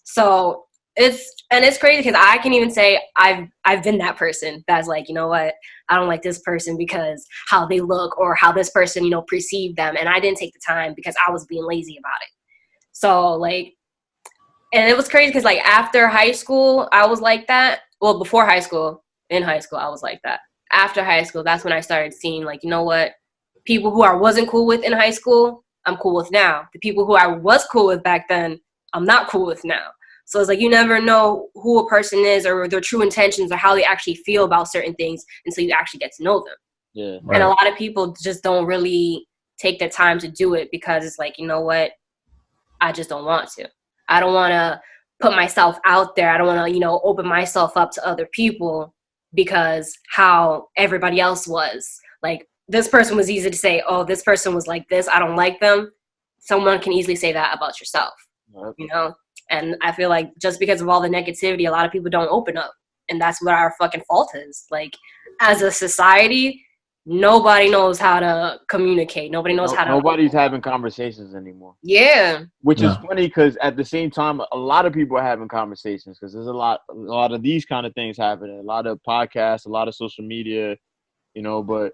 So it's crazy because I can even say I've been that person that's like, you know what? I don't like this person because how they look or how this person, perceived them. And I didn't take the time because I was being lazy about it. So like, and it was crazy because like after high school, I was like that. Well, before high school, in high school, I was like that. After high school, that's when I started seeing like, you know what, people who I wasn't cool with in high school, I'm cool with now. The people who I was cool with back then, I'm not cool with now. So it's like you never know who a person is or their true intentions or how they actually feel about certain things until you actually get to know them. Yeah. Right. And a lot of people just don't really take the time to do it because it's like, you know what, I just don't want to. I don't want to put myself out there. I don't want to, open myself up to other people because how everybody else was. Like, this person was easy to say, oh, this person was like this, I don't like them. Someone can easily say that about yourself, And I feel like just because of all the negativity, a lot of people don't open up. And that's what our fucking fault is. Like, as a society, nobody knows how to communicate. Nobody knows how to. Nobody's having conversations anymore. Yeah. Which is funny because at the same time, a lot of people are having conversations because there's a lot of these kind of things happening. A lot of podcasts, a lot of social media, But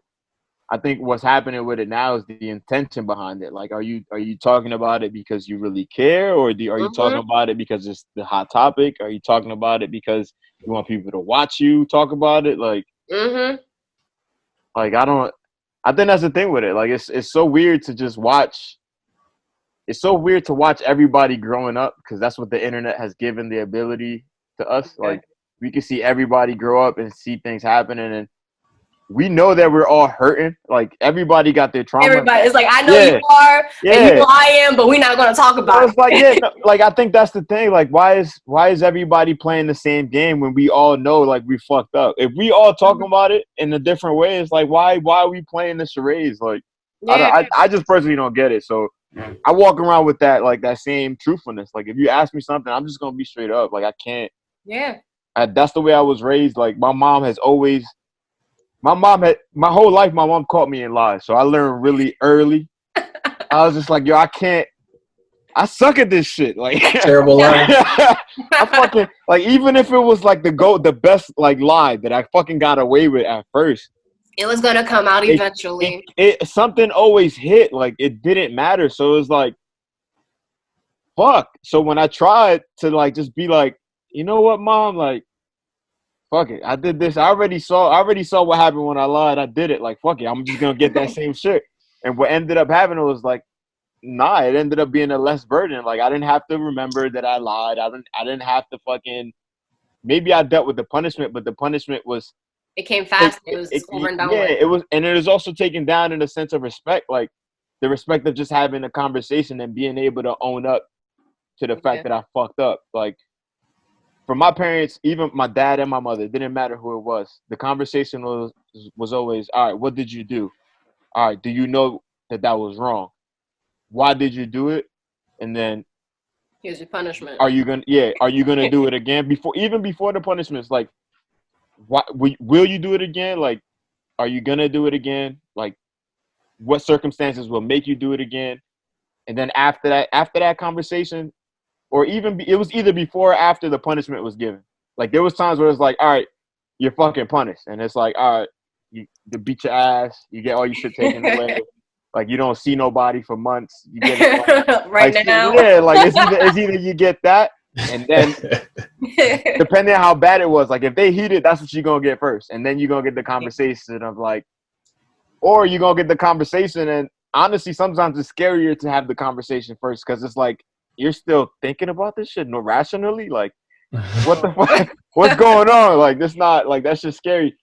I think what's happening with it now is the intention behind it. Like, are you talking about it because you really care, or are you talking about it because it's the hot topic? Are you talking about it because you want people to watch you talk about it? Like. Like, I think that's the thing with it. Like, it's so weird to just watch. It's so weird to watch everybody growing up because that's what the internet has given the ability to us. Okay. Like, we can see everybody grow up and see things happening, and we know that we're all hurting. Like, everybody got their trauma. Everybody, it's like, I know you are, and you know I am, but we're not going to talk about it. Like, like, I think that's the thing. Like, why is everybody playing the same game when we all know, like, we fucked up? If we all talking about it in a different way, it's like, why are we playing the charades? Like, I just personally don't get it. So I walk around with that, like, that same truthfulness. Like, if you ask me something, I'm just going to be straight up. Like, I can't. Yeah. That's the way I was raised. Like, my mom whole life, my mom caught me in lies. So I learned really early. I was just like, yo, I suck at this shit. Like, terrible lie. I fucking, like, even if it was like the best like lie that I fucking got away with at first, it was gonna come out eventually. It something always hit. Like, it didn't matter. So it was like, fuck. So when I tried to like just be like, you know what, mom, like, fuck it, I did this. I already saw what happened when I lied. I did it. Like, fuck it, I'm just gonna get that same shit. And what ended up happening was like, nah, it ended up being a less burden. Like, I didn't have to remember that I lied. I didn't have to fucking. Maybe I dealt with the punishment, but the punishment was. It came fast. It was over and done with. Yeah, it was, and it was also taken down in a sense of respect. Like, the respect of just having a conversation and being able to own up to the fact that I fucked up. Like, for my parents, even my dad and my mother, it didn't matter who it was. The conversation was always, all right, what did you do? All right, do you know that was wrong? Why did you do it? And then here's your punishment. Are you gonna do it again? Before the punishments, like, what will you do it again? Like, are you gonna do it again? Like, what circumstances will make you do it again? And then after that conversation, or even it was either before or after the punishment was given. Like, there was times where it's like, all right, you're fucking punished, and it's like, all right, you beat your ass, you get all your shit taken away. Like, you don't see nobody for months. You get right now. Yeah, like it's either you get that, and then depending on how bad it was, like if they heated, that's what you're gonna get first, and then you're gonna get the conversation of like, or you're gonna get the conversation, and honestly, sometimes it's scarier to have the conversation first because it's like you're still thinking about this shit rationally, like what the fuck, what's going on? Like this not like that's just scary,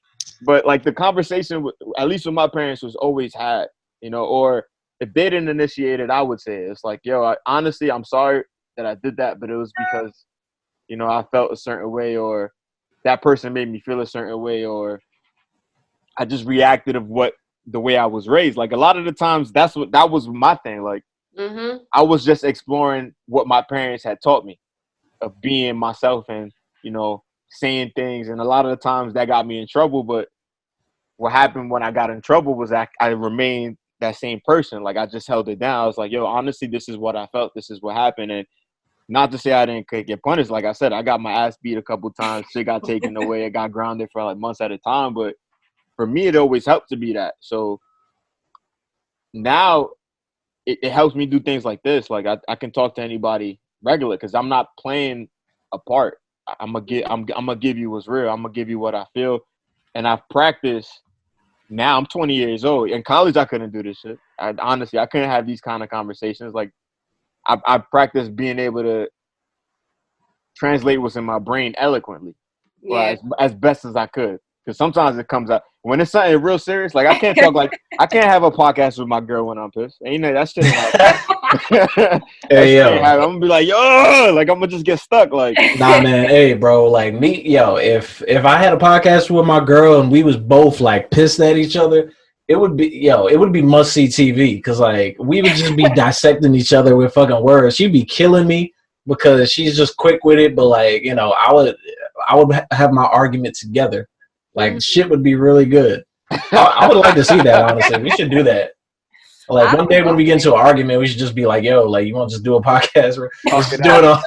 but like the conversation, at least with my parents, was always had. You know, or if they didn't initiate it, I would say it's like, yo, honestly, I'm sorry that I did that, but it was because, you know, I felt a certain way, or that person made me feel a certain way, or I just reacted of the way I was raised. Like a lot of the times, that was my thing. Like I was just exploring what my parents had taught me of being myself and, you know, saying things, and a lot of the times that got me in trouble. But what happened when I got in trouble was I remained that same person. Like I just held it down. I was like, yo, honestly, this is what I felt. This is what happened. And not to say I didn't get punished. Like I said, I got my ass beat a couple times. Shit got taken away. I got grounded for like months at a time. But for me, it always helped to be that. So now it helps me do things like this. Like I can talk to anybody regular because I'm not playing a part. I'm gonna give you what's real. I'm gonna give you what I feel. And I've practiced. Now I'm 20 years old. In college, I couldn't do this shit. Honestly, I couldn't have these kind of conversations. Like, I practiced being able to translate what's in my brain eloquently, as best as I could. Because sometimes it comes out when it's something real serious. Like I can't talk I can't have a podcast with my girl when I'm pissed. Ain't that shit? Hey, yo. I'm gonna be like, yo, like I'm gonna just get stuck. Like, nah, man. Hey, bro. Like me, yo. If I had a podcast with my girl and we was both like pissed at each other, it would be must see TV because like we would just be dissecting each other with fucking words. She'd be killing me because she's just quick with it, but like you know, I would have my argument together. Like shit would be really good. I would like to see that. Honestly, we should do that. Like one day when we get into an argument, we should just be like, "Yo, like you want to just do a podcast? Let's just do it on.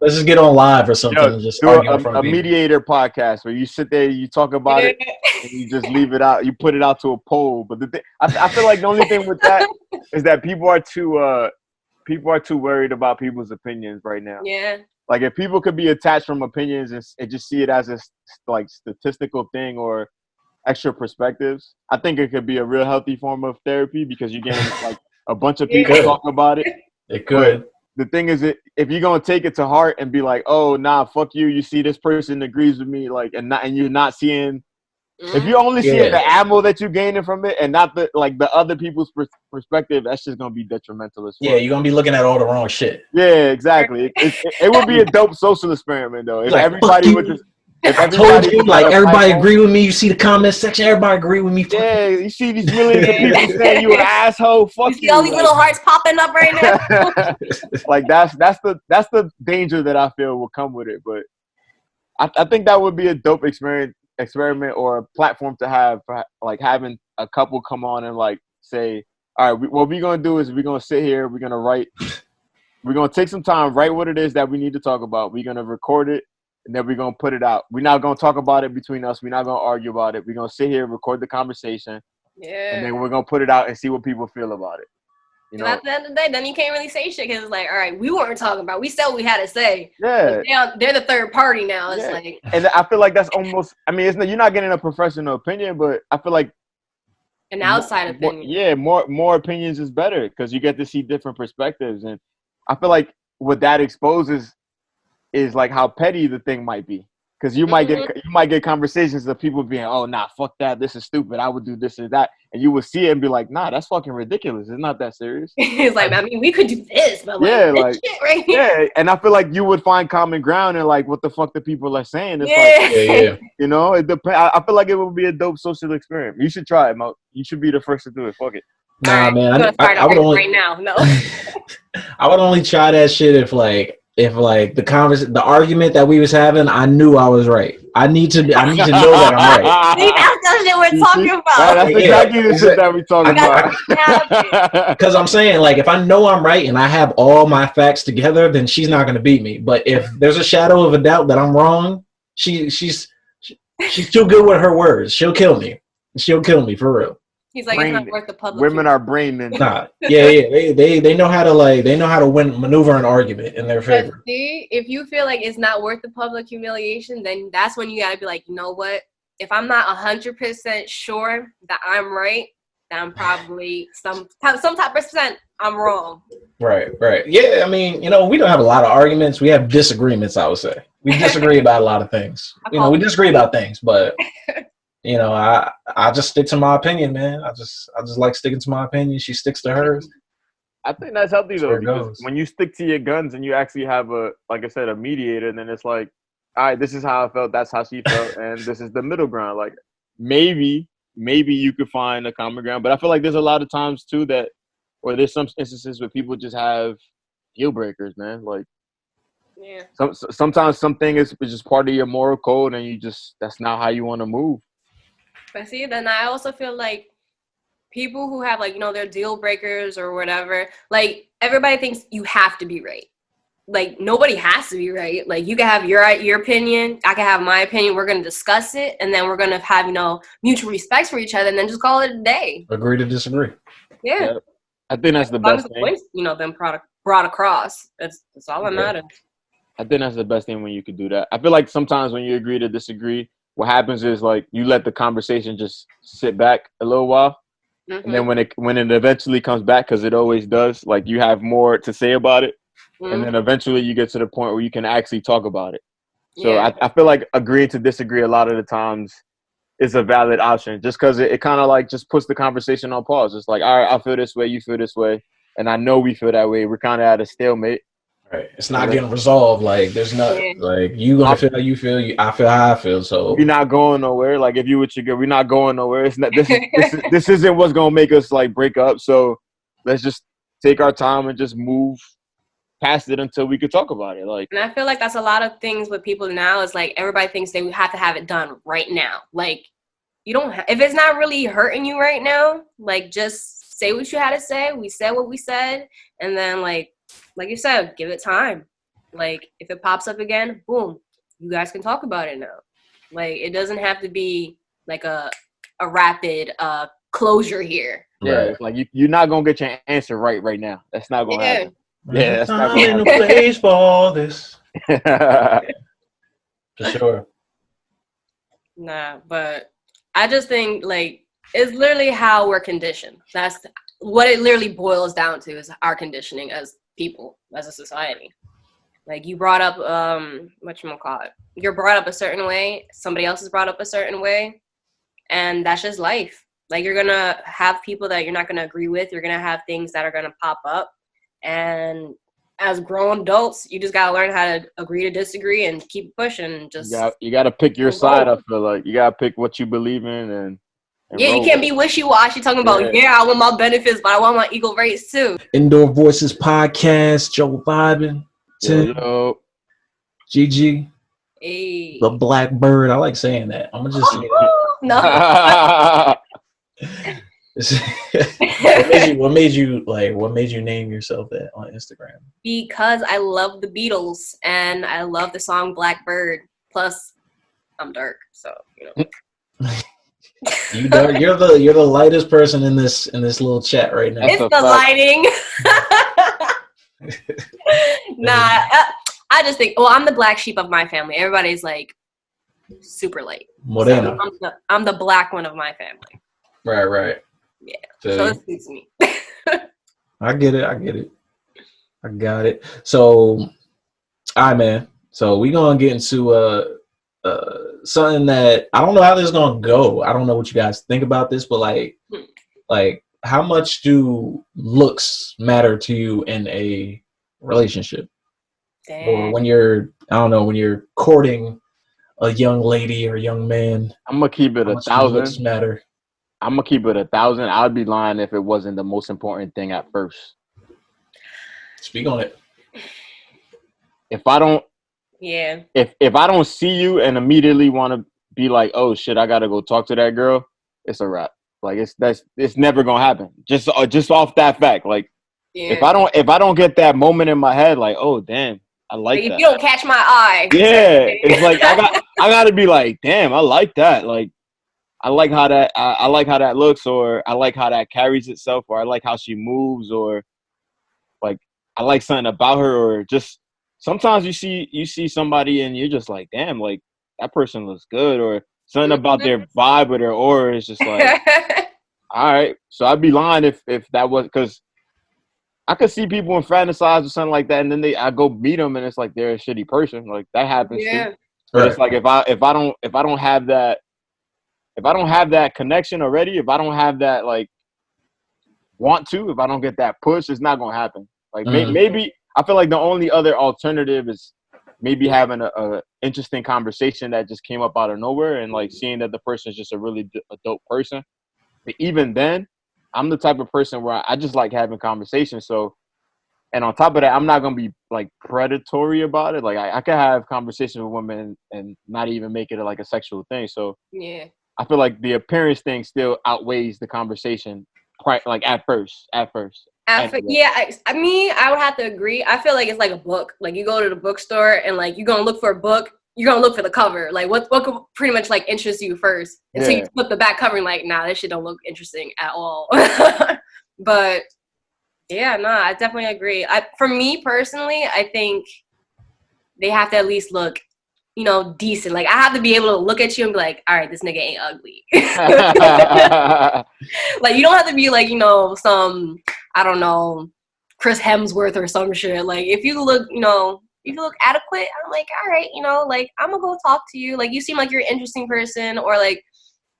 Let's just get on live or something and just argue in front of a mediator podcast where you sit there, you talk about it, and you just leave it out. You put it out to a poll. But I feel like the only thing with that is that people are too worried about people's opinions right now. Yeah. Like if people could be attached from opinions and just see it as a like statistical thing or extra perspectives, I think it could be a real healthy form of therapy because you're getting like a bunch of people talking about it. It could. But the thing is, if you're gonna take it to heart and be like, "Oh, nah, fuck you," you see this person agrees with me, like, and you're not seeing. If you're only seeing the ammo that you're gaining from it and not the other people's perspective, that's just gonna be detrimental as well. Yeah, you're gonna be looking at all the wrong shit. Yeah, exactly. It would be a dope social experiment though. If like, everybody would just. If I told you, like everybody agree with me. You see the comment section, everybody agree with me. Yeah, you see these millions of people saying you an asshole. Fuck you. See all these little hearts popping up right now. Like that's the danger that I feel will come with it. But I think that would be a dope experiment or a platform to have for like having a couple come on and like say, all right, what we're gonna do is we're gonna sit here, we're gonna write, we're gonna take some time, write what it is that we need to talk about. We're gonna record it. And then we're going to put it out. We're not going to talk about it between us. We're not going to argue about it. We're going to sit here, record the conversation. Yeah. And then we're going to put it out and see what people feel about it. You know? At the end of the day, then you can't really say shit because it's like, all right, we weren't talking about. We said what we had to say. Yeah. They're the third party now. It's like. And I feel like that's almost. I mean, you're not getting a professional opinion, but I feel like. An outside opinion. More opinions is better because you get to see different perspectives, and I feel like what that exposes is like how petty the thing might be. Because you might get conversations of people being, oh, nah, fuck that, this is stupid, I would do this or that, and you would see it and be like, nah, that's fucking ridiculous. It's not that serious. He's like, I mean, we could do this, but yeah, like this shit right here. Yeah, and I feel like you would find common ground in like what the fuck the people are saying. It's yeah. You know, it depends. I feel like it would be a dope social experiment. You should try it, Mo. You should be the first to do it. Fuck it. Nah, right, man, I would only right now. No, I would only try that shit if the argument that we was having, I knew I was right. I need to know that I'm right. See, that's the shit we're talking about. That's exactly the shit that we talking about. Because I'm saying, like, if I know I'm right and I have all my facts together, then she's not gonna beat me. But if there's a shadow of a doubt that I'm wrong, she's too good with her words. She'll kill me. She'll kill me for real. He's like, it's not worth the public. Women are brain men. Nah, yeah. They know how to maneuver an argument in their favor. But see, if you feel like it's not worth the public humiliation, then that's when you gotta be like, you know what? If I'm not 100% sure that I'm right, then I'm probably some type percent I'm wrong. Right. Yeah, I mean, we don't have a lot of arguments. We have disagreements, I would say. We disagree about a lot of things. We disagree about things, but I just stick to my opinion, man. I just like sticking to my opinion. She sticks to hers. I think that's healthy though, because when you stick to your guns and you actually have like I said, a mediator, and then it's like, all right, this is how I felt, that's how she felt, and this is the middle ground. Like maybe you could find a common ground, but I feel like there's a lot of times too or there's some instances where people just have deal breakers, man. Like, yeah, sometimes something is just part of your moral code, and that's not how you want to move. But see, then I also feel like people who have like, their deal breakers or whatever, like everybody thinks you have to be right. Like nobody has to be right. Like you can have your opinion, I can have my opinion. We're going to discuss it, and then we're going to have, mutual respect for each other, and then just call it a day. Agree to disagree. Yeah. I think that's the best thing. Points, them brought across. That's all that matters. I think that's the best thing when you could do that. I feel like sometimes when you agree to disagree, what happens is like you let the conversation just sit back a little while, and then when it eventually comes back, because it always does, like you have more to say about it, and then eventually you get to the point where you can actually talk about it. So I feel like agreeing to disagree a lot of the times is a valid option, just because it kind of like just puts the conversation on pause. It's like, all right, I feel this way, you feel this way, and I know we feel that way. We're kind of at a stalemate. Right. It's not getting resolved. Like there's nothing. Like you gonna feel how you feel. I feel how I feel. So we're not going nowhere. Like if you with your girl, we're not going nowhere. It's not. This isn't what's gonna make us like break up. So let's just take our time and just move past it until we could talk about it. Like, and I feel like that's a lot of things with people now. Is like everybody thinks they have to have it done right now. Like you don't. If it's not really hurting you right now, like just say what you had to say. We said what we said, and then like you said, give it time. Like if it pops up again, boom, you guys can talk about it now. Like it doesn't have to be like a rapid closure here. Yeah, it's like you're not gonna get your answer right now. That's not gonna happen. Yeah, that's not gonna happen. Place for all this. For sure. Nah, but I just think like it's literally how we're conditioned. That's what it literally boils down to, is our conditioning as people, as a society. Like you brought up whatchamacallit, you're brought up a certain way, somebody else is brought up a certain way, and that's just life. Like you're gonna have people that you're not gonna agree with, you're gonna have things that are gonna pop up, and as grown adults you just gotta learn how to agree to disagree and keep pushing. Just you gotta pick your side. I feel like you gotta pick what you believe in, and you can't be wishy-washy talking about, I want my benefits, but I want my equal rights too. Indoor Voices Podcast, Joe Viben, Tim, GG, hey. The Black Bird. I like saying that. I'm gonna just say that. What made you name yourself that on Instagram? Because I love the Beatles and I love the song Blackbird. Plus, I'm dark, so You're the lightest person in this little chat right now. It's the lighting. Nah, I just think. Well, I'm the black sheep of my family. Everybody's like super light. Morena. So I'm the black one of my family. Right. Yeah. So it suits me. I get it. I got it. So, all right, man. So we gonna get into something that I don't know how this is gonna go. I don't know what you guys think about this, but like how much do looks matter to you in a relationship? Damn. Or when you're, I don't know, when you're courting a young lady or young man? I'm gonna keep it 1,000. Looks matter. I'm gonna keep it 1,000. I'd be lying if it wasn't the most important thing at first. Speak on it. If I don't, if I don't see you and immediately want to be like, oh shit, I gotta go talk to that girl, it's a wrap. Like it's never gonna happen. Just off that fact. Like if I don't get that moment in my head, like, oh damn, I like that. If you don't catch my eye, it's like I gotta be like, damn, I like that. Like I like how that looks, or I like how that carries itself, or I like how she moves, or like I like something about her, or just sometimes you see somebody and you're just like, damn, like that person looks good, or something about their vibe or their aura is just like, all right. So I'd be lying if that was, because I could see people in fantasize or something like that, and then I go meet them and it's like they're a shitty person. Like that happens too. But it's like if I don't have that connection already, if I don't have that like if I don't get that push, it's not gonna happen. Like maybe I feel like the only other alternative is maybe having a interesting conversation that just came up out of nowhere, and like seeing that the person is just a really a dope person. But even then, I'm the type of person where I just like having conversations. So, and on top of that, I'm not gonna be like predatory about it. Like I can have conversations with women and not even make it like a sexual thing. So yeah, I feel like the appearance thing still outweighs the conversation. Like at first. Yeah, I would have to agree. I feel like it's like a book. Like you go to the bookstore and like you're gonna look for a book. You're gonna look for the cover. Like what could pretty much like interest you first until you flip the back cover and like, nah, this shit don't look interesting at all. But yeah, no, I definitely agree. For me personally, I think they have to at least look, decent. Like I have to be able to look at you and be like, all right, this nigga ain't ugly. Like you don't have to be like, some, I don't know, Chris Hemsworth or some shit. Like if you look, if you look adequate, I'm like, all right, like I'm gonna go talk to you. Like you seem like you're an interesting person, or like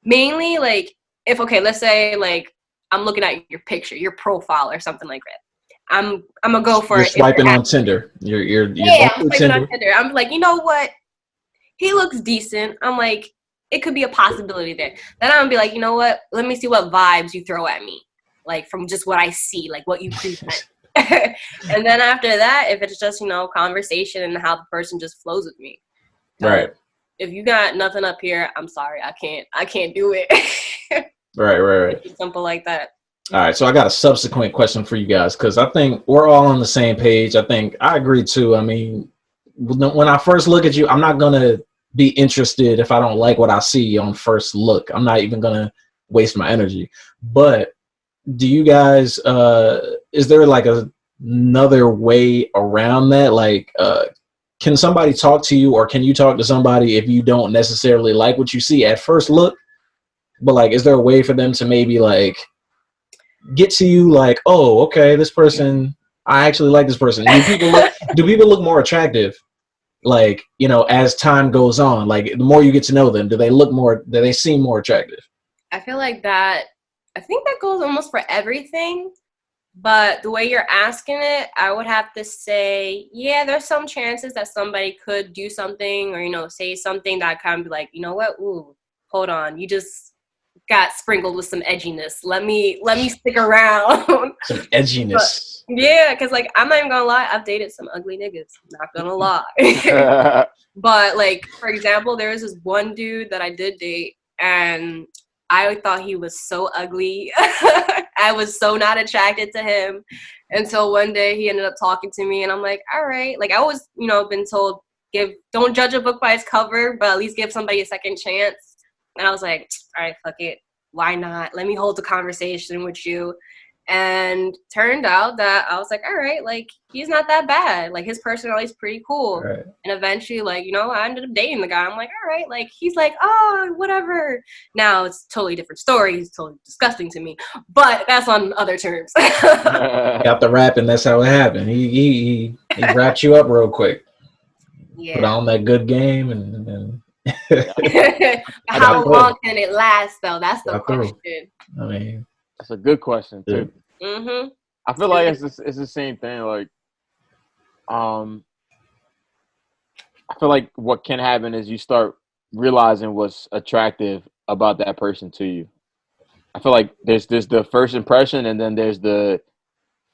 mainly like if let's say like I'm looking at your picture, your profile or something like that. I'm gonna go for You're swiping on Tinder. You're I'm swiping on Tinder. I'm like, you know what? He looks decent. I'm like, it could be a possibility there. Then I'm gonna be like, you know what? Let me see what vibes you throw at me, like from just what I see, like what you present. And then after that, if it's just conversation and how the person just flows with me, right? If you got nothing up here, I'm sorry, I can't do it. Right. It's simple like that. All right, so I got a subsequent question for you guys, because I think we're all on the same page. I think I agree too. I mean, when I first look at you, I'm not gonna be interested if I don't like what I see on first look. I'm not even gonna waste my energy. But do you guys is there like another way around that? Like can somebody talk to you, or can you talk to somebody if you don't necessarily like what you see at first look? But like, is there a way for them to maybe like get to you like, oh, okay, this person, I actually like this person? Do people look more attractive, like, as time goes on? Like the more you get to know them, do they seem more attractive? I feel like that, I think that goes almost for everything, but the way you're asking it, I would have to say, yeah, there's some chances that somebody could do something or, say something that kind of be like, you know what, ooh, hold on, you just got sprinkled with some edginess. Let me stick around. Some edginess. But, yeah, because like I'm not even gonna lie, I've dated some ugly niggas. Not gonna lie. But like, for example, there was this one dude that I did date, and I thought he was so ugly. I was so not attracted to him until one day he ended up talking to me, and I'm like, all right. Like I always, been told, don't judge a book by its cover, but at least give somebody a second chance. And I was like, all right, fuck it. Why not? Let me hold the conversation with you. And turned out that I was like, all right, like, he's not that bad. Like, his personality is pretty cool. Right. And eventually, like, I ended up dating the guy. I'm like, all right, like, he's like, oh, whatever. Now it's a totally different story. He's totally disgusting to me. But that's on other terms. Got the rap, and that's how it happened. He wrapped you up real quick. Yeah. Put on that good game, and How long can it last, though? That's the question. I mean, that's a good question too. Mm-hmm. I feel like it's the same thing. Like, I feel like what can happen is you start realizing what's attractive about that person to you. I feel like there's the first impression, and then there's the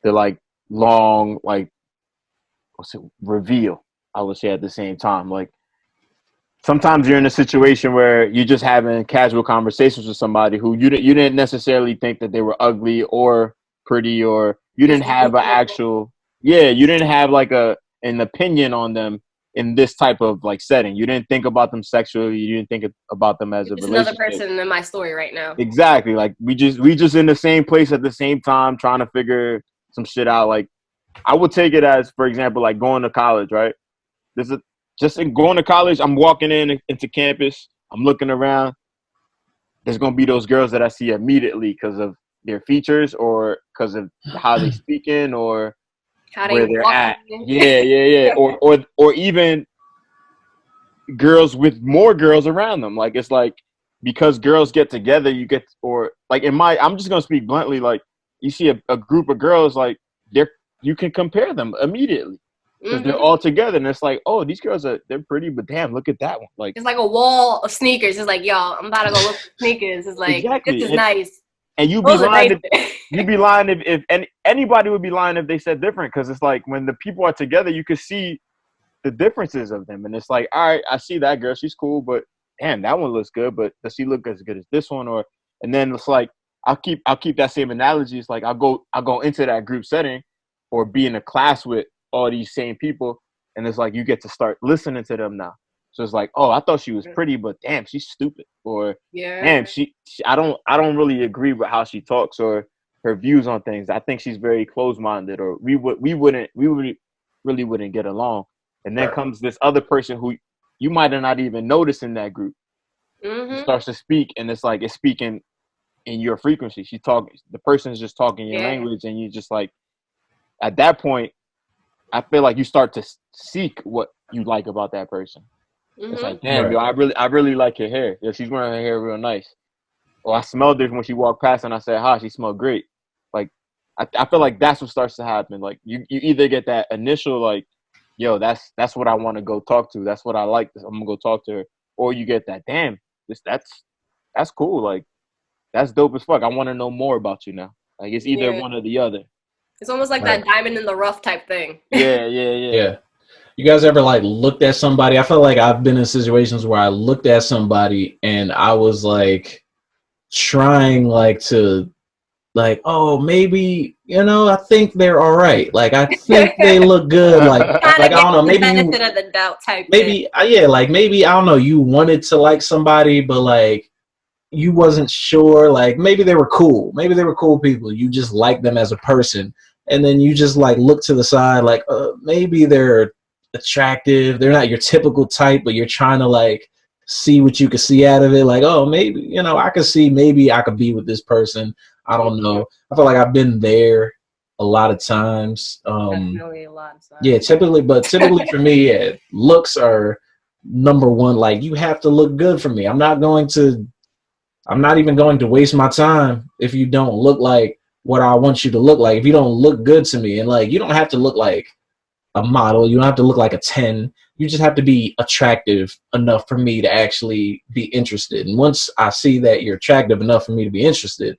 like long, like, what's it, reveal, I would say, at the same time. Like, sometimes you're in a situation where you're just having casual conversations with somebody who you didn't necessarily think that they were ugly or pretty, or you didn't have an actual, you didn't have like an opinion on them in this type of like setting. You didn't think about them sexually. You didn't think about them as a relationship. Another person in my story right now. Exactly. Like, we just in the same place at the same time, trying to figure some shit out. Like, I would take it as, for example, like going to college, right? Just in going to college, I'm walking into campus, I'm looking around. There's gonna be those girls that I see immediately because of their features, or because of how they speaking, or how where they're at. Yeah. Or even girls with more girls around them. Like, it's like, because girls get together, you get, or like I'm just gonna speak bluntly. Like, you see a group of girls, like, you can compare them immediately. Because they're all together, and it's like, oh, these girls they're pretty, but damn, look at that one. Like, it's like a wall of sneakers. It's like, yo, I'm about to go look for sneakers. It's like, exactly. This is nice. And you'd be lying. You'd be lying if anybody would be lying if they said different. Because it's like, when the people are together, you could see the differences of them, and it's like, all right, I see that girl, she's cool, but damn, that one looks good, but does she look as good as this one? Or, and then it's like, I'll keep that same analogy. It's like, I'll go into that group setting, or be in a class with all these same people, and it's like, you get to start listening to them now. So it's like, oh, I thought she was pretty, but damn, she's stupid. Or damn, she I don't really agree with how she talks or her views on things. I think she's very closed-minded, or we really wouldn't get along. And then comes this other person who you might have not even noticed in that group. Starts to speak, and it's like, it's speaking in your frequency. The person's just talking your language, and you just like, at that point, I feel like you start to seek what you like about that person. It's like, damn, yo, I really like her hair. Yo, she's wearing her hair real nice. Or I smelled her when she walked past, and I said, hi, she smelled great. Like, I feel like that's what starts to happen. Like, you either get that initial, like, yo, that's what I want to go talk to. That's what I like. I'm gonna go talk to her. Or you get that, damn, that's cool. Like, that's dope as fuck. I want to know more about you now. Like, it's either one or the other. It's almost like that diamond in the rough type thing. Yeah. You guys ever like looked at somebody? I feel like I've been in situations where I looked at somebody and I was like trying like to like, oh, maybe, I think they're all right. Like, I think they look good. Like I don't know, maybe benefit of the doubt type. Maybe like maybe, I don't know, you wanted to like somebody, but like you wasn't sure. Like, maybe they were cool. Maybe they were cool people. You just like them as a person. And then you just like look to the side, like maybe they're attractive. They're not your typical type, but you're trying to like see what you can see out of it. Like, oh, maybe, I could see, maybe I could be with this person. I don't know. I feel like I've been there a lot of times. Definitely a lot of times. Yeah, typically for me, looks are number one. Like, you have to look good for me. I'm not even going to waste my time if you don't look like what I want you to look like. If you don't look good to me, and like, you don't have to look like a model, you don't have to look like a 10. You just have to be attractive enough for me to actually be interested. And once I see that you're attractive enough for me to be interested,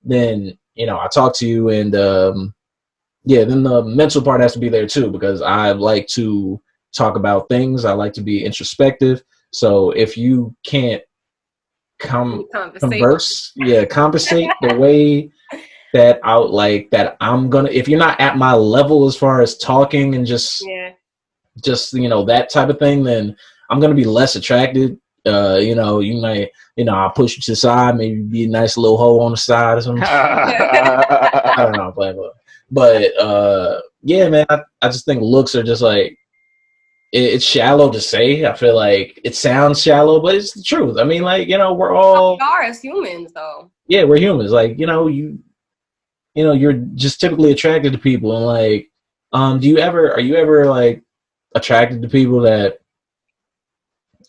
then I talk to you, and then the mental part has to be there too, because I like to talk about things. I like to be introspective. So if you can't compensate the way that if you're not at my level as far as talking and just that type of thing, then I'm gonna be less attracted. You might, I'll push you to the side, maybe be a nice little hole on the side or something. I don't know, but yeah, man, I just think looks are just like, it's shallow to say. I feel like it sounds shallow, but it's the truth. I mean, like, we're all, we are as humans, though. Yeah, we're humans. Like, you're just typically attracted to people, and like, are you ever like attracted to people that,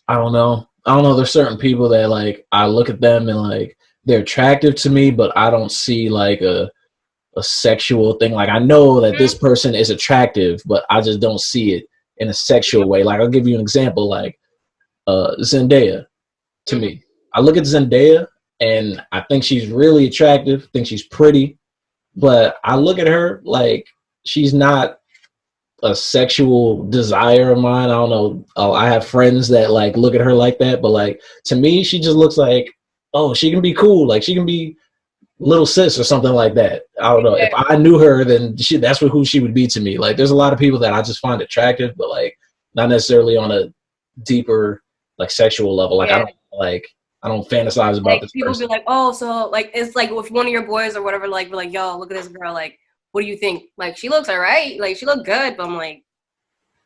I don't know, I don't know. There's certain people that like I look at them and like they're attractive to me, but I don't see like a sexual thing. Like I know that this person is attractive, but I just don't see it in a sexual way. Like I'll give you an example. Like Zendaya to me. I look at Zendaya and I think she's really attractive. Think she's pretty, but I look at her like she's not a sexual desire of mine. I don't know. I have friends that like look at her like that, but like to me, she just looks like, oh, she can be cool. Like she can be little sis or something like that. I don't know. If I knew her, then that's who she would be to me. Like there's a lot of people that I just find attractive, but like not necessarily on a deeper like sexual level. Like I don't fantasize about like, this people person. be like, oh, so like it's like if one of your boys or whatever like be like, yo, look at this girl, like what do you think? Like she looks alright, like she look good, but I'm like,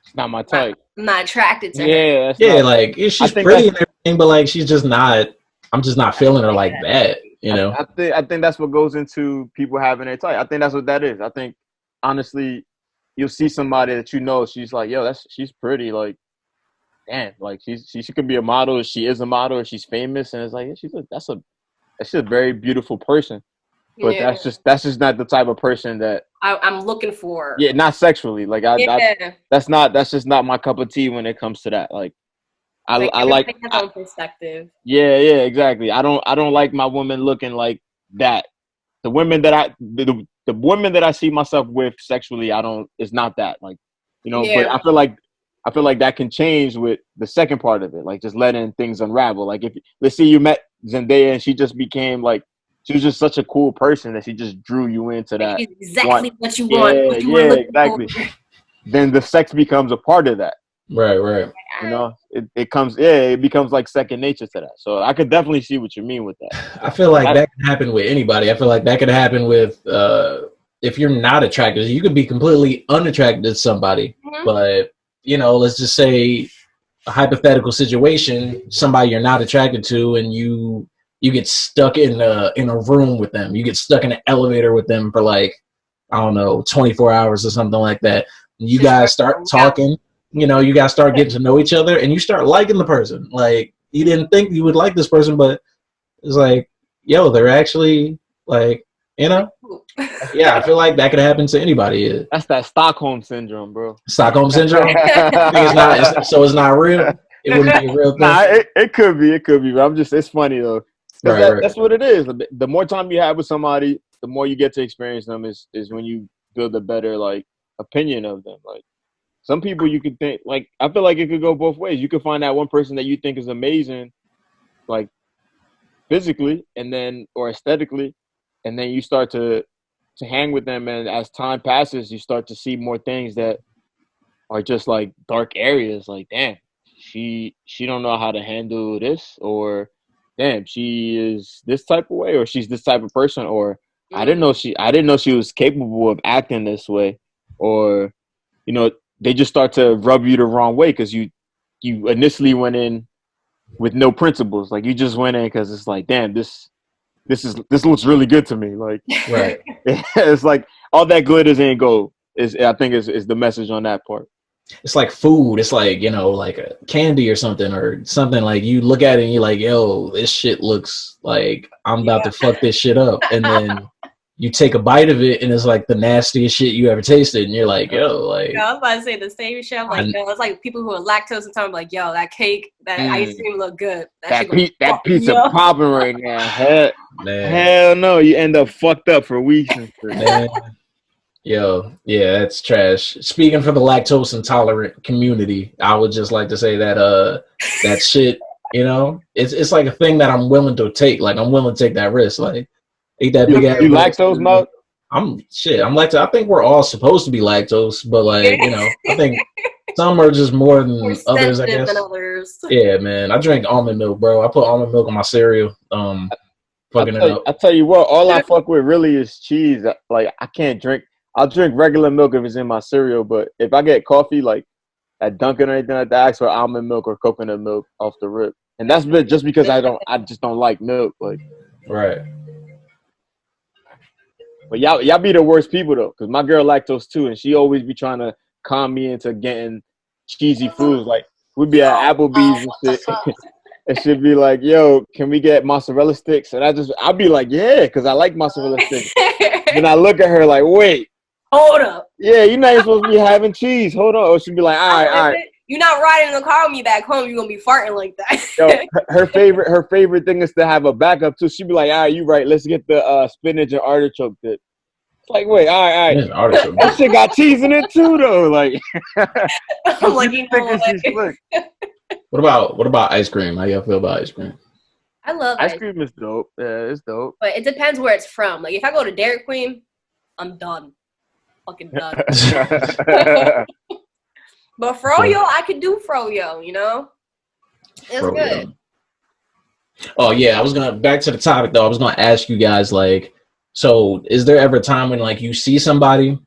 it's not my type. I'm not attracted to her. Yeah, like she's pretty and everything, but like she's just not. I'm just not feeling her like that. You know. I think that's what goes into people having their type. I think that's what that is. I think honestly, you'll see somebody that you know, she's like, yo, she's pretty, like. Damn, like she could be a model, or she is a model, or she's famous, and it's like that's a very beautiful person, but that's just not the type of person that I'm looking for. Yeah, not sexually. Like that's just not my cup of tea when it comes to that. Like I like his own perspective. Yeah, exactly. I don't like my woman looking like that. The women that the women that I see myself with sexually, it's not that. Like, you know, but I feel like that can change with the second part of it, like just letting things unravel. Like if let's say you met Zendaya and she just became like she was just such a cool person that she just drew you into that. She's exactly what you want. Yeah, exactly. Then the sex becomes a part of that. Right. You know, it becomes like second nature to that. So I could definitely see what you mean with that. I feel like that can happen with anybody. I feel like that could happen with if you're not attracted. You could be completely unattracted to somebody, but you know, let's just say a hypothetical situation, somebody you're not attracted to, and you get stuck in a room with them. You get stuck in an elevator with them for like, I don't know, 24 hours or something like that. And you guys start talking, you know, you guys start getting to know each other and you start liking the person. Like you didn't think you would like this person, but it's like, yo, they're actually like, you know, yeah, I feel like that could happen to anybody. That's that Stockholm syndrome, bro. Stockholm syndrome? It's not real? It wouldn't be a real thing? Nah, it could be, but it's funny though. Right. That's what it is. The more time you have with somebody, the more you get to experience them is when you build a better like opinion of them. Like some people you could think like I feel like it could go both ways. You could find that one person that you think is amazing, like physically and then or aesthetically, and then you start to hang with them, and as time passes, you start to see more things that are just like dark areas. Like, damn, she don't know how to handle this, or damn, she is this type of way, or she's this type of person, or I didn't know she was capable of acting this way, or you know, they just start to rub you the wrong way because you initially went in with no principles. Like you just went in because it's like, damn, this looks really good to me. Like, right. It's like all that glitters ain't gold. I think is the message on that part. It's like food. It's like, you know, like a candy or something like you look at it and you're like, yo, this shit looks like I'm about to fuck this shit up. And then you take a bite of it and it's like the nastiest shit you ever tasted. And you're like, yo, like. I was about to say the same shit. Like, it's like people who are lactose intolerant, like, yo, that cake, that ice cream look good. That pizza popping right now. Hell no. You end up fucked up for weeks and shit. Yo, yeah, that's trash. Speaking for the lactose intolerant community, I would just like to say that that shit, you know, it's like a thing that I'm willing to take. Like I'm willing to take that risk. Like eat that big ass. You lactose, Mo? I'm lactose. I think we're all supposed to be lactose, but like, you know, I think some are just more than others, I guess. Yeah, man. I drink almond milk, bro. I put almond milk in my cereal. Fucking it up. I tell you what, all I fuck with really is cheese. Like I can't drink. I'll drink regular milk if it's in my cereal, but if I get coffee like at Dunkin' or anything like that, I ask for almond milk or coconut milk off the rip. And that's just because I just don't like milk. Like, right. But y'all be the worst people though, because my girl lactose too, and she always be trying to calm me into getting cheesy foods. Like we'd be at Applebee's and shit. and she'd be like, "Yo, can we get mozzarella sticks?" And I'd be like, "Yeah," because I like mozzarella sticks. Then I look at her like, "Wait, hold up. Yeah, you're not even supposed to be having cheese. Hold on." Or she'd be like, "All right." You're not riding in the car with me back home. You're gonna be farting like that. Yo, her favorite thing is to have a backup too. She'd be like, "All right, you right. Let's get the spinach and artichoke dip." It's like, wait, all right. That shit got cheese in it too, though. Like, I'm like, you know what about ice cream? How y'all feel about ice cream? I love ice cream. Is dope. Yeah, it's dope. But it depends where it's from. Like, if I go to Dairy Queen, I'm done. Fucking done. But froyo, I could do froyo, you know? It's froyo. Good. Oh, yeah. Back to the topic, though. I was going to ask you guys, like, so is there ever a time when, like, you see somebody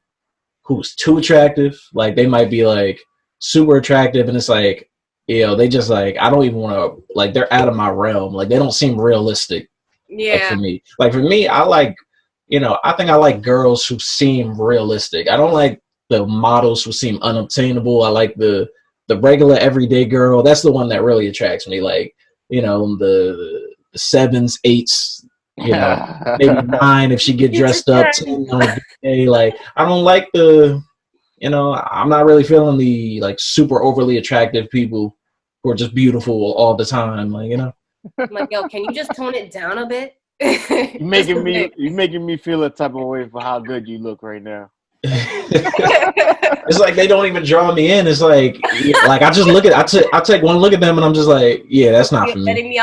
who's too attractive? Like, they might be, like, super attractive, and it's like, you know, they just, like, I don't even want to, like, they're out of my realm. Like, they don't seem realistic. Yeah. Like, for me. Like, for me, I like, you know, I think I like girls who seem realistic. I don't like the models who seem unobtainable. I like the regular everyday girl. That's the one that really attracts me. Like, you know, the 7s, 8s, you know, maybe 9 if she get dressed up, 10 on a good day. Like, I don't like the, you know, I'm not really feeling the like super overly attractive people who are just beautiful all the time. Like, you know. I'm like, yo, can you just tone it down a bit? You're making me feel a type of way for how good you look right now. It's like they don't even draw me in. It's like I just look at I take one look at them and I'm just like, yeah, that's not for me.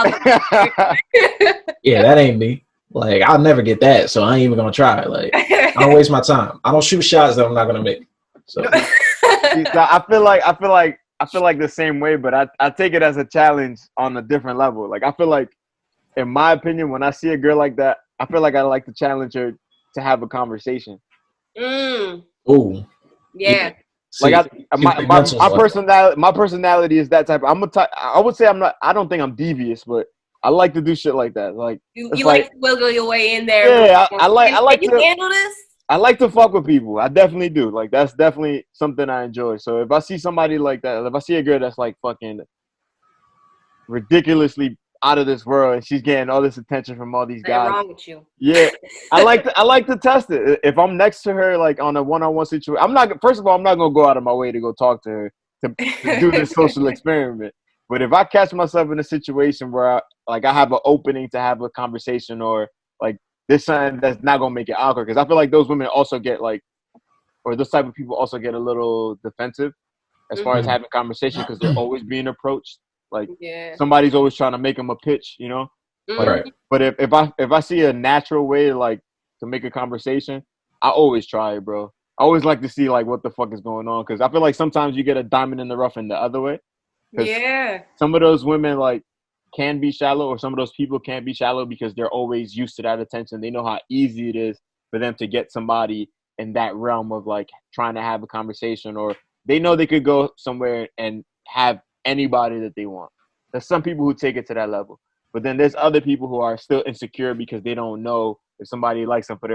Yeah, that ain't me. Like, I'll never get that, so I ain't even gonna try. Like, I don't waste my time. I don't shoot shots that I'm not gonna make. So I feel like the same way, but I take it as a challenge on a different level. Like, I feel like, in my opinion, when I see a girl like that, I feel like I like to challenge her to have a conversation. Ooh. Yeah. Like, my personality is that type. I would say I don't think I'm devious, but I like to do shit like that. Like, you like to wiggle your way in there. Yeah, I like to handle this. I like to fuck with people. I definitely do. Like, that's definitely something I enjoy. So if I see somebody like that, if I see a girl that's like fucking ridiculously out of this world and she's getting all this attention from all these guys, wrong with you. Yeah, I like to test it. If I'm next to her, like on a one-on-one situation, first of all, I'm not gonna go out of my way to go talk to her to do this social experiment. But if I catch myself in a situation where I have an opening to have a conversation, or like there's something that's not gonna make it awkward, because I feel like those women also get like, or those type of people also get a little defensive as far as having conversation, because they're always being approached. Like, somebody's always trying to make them a pitch, you know. Right. But if I see a natural way to make a conversation, I always try it, bro. I always like to see like what the fuck is going on, because I feel like sometimes you get a diamond in the rough in the other way. Yeah. Some of those women like can be shallow, or some of those people can be shallow because they're always used to that attention. They know how easy it is for them to get somebody in that realm of like trying to have a conversation, or they know they could go somewhere and have anybody that they want. There's some people who take it to that level, but then there's other people who are still insecure because they don't know if somebody likes them for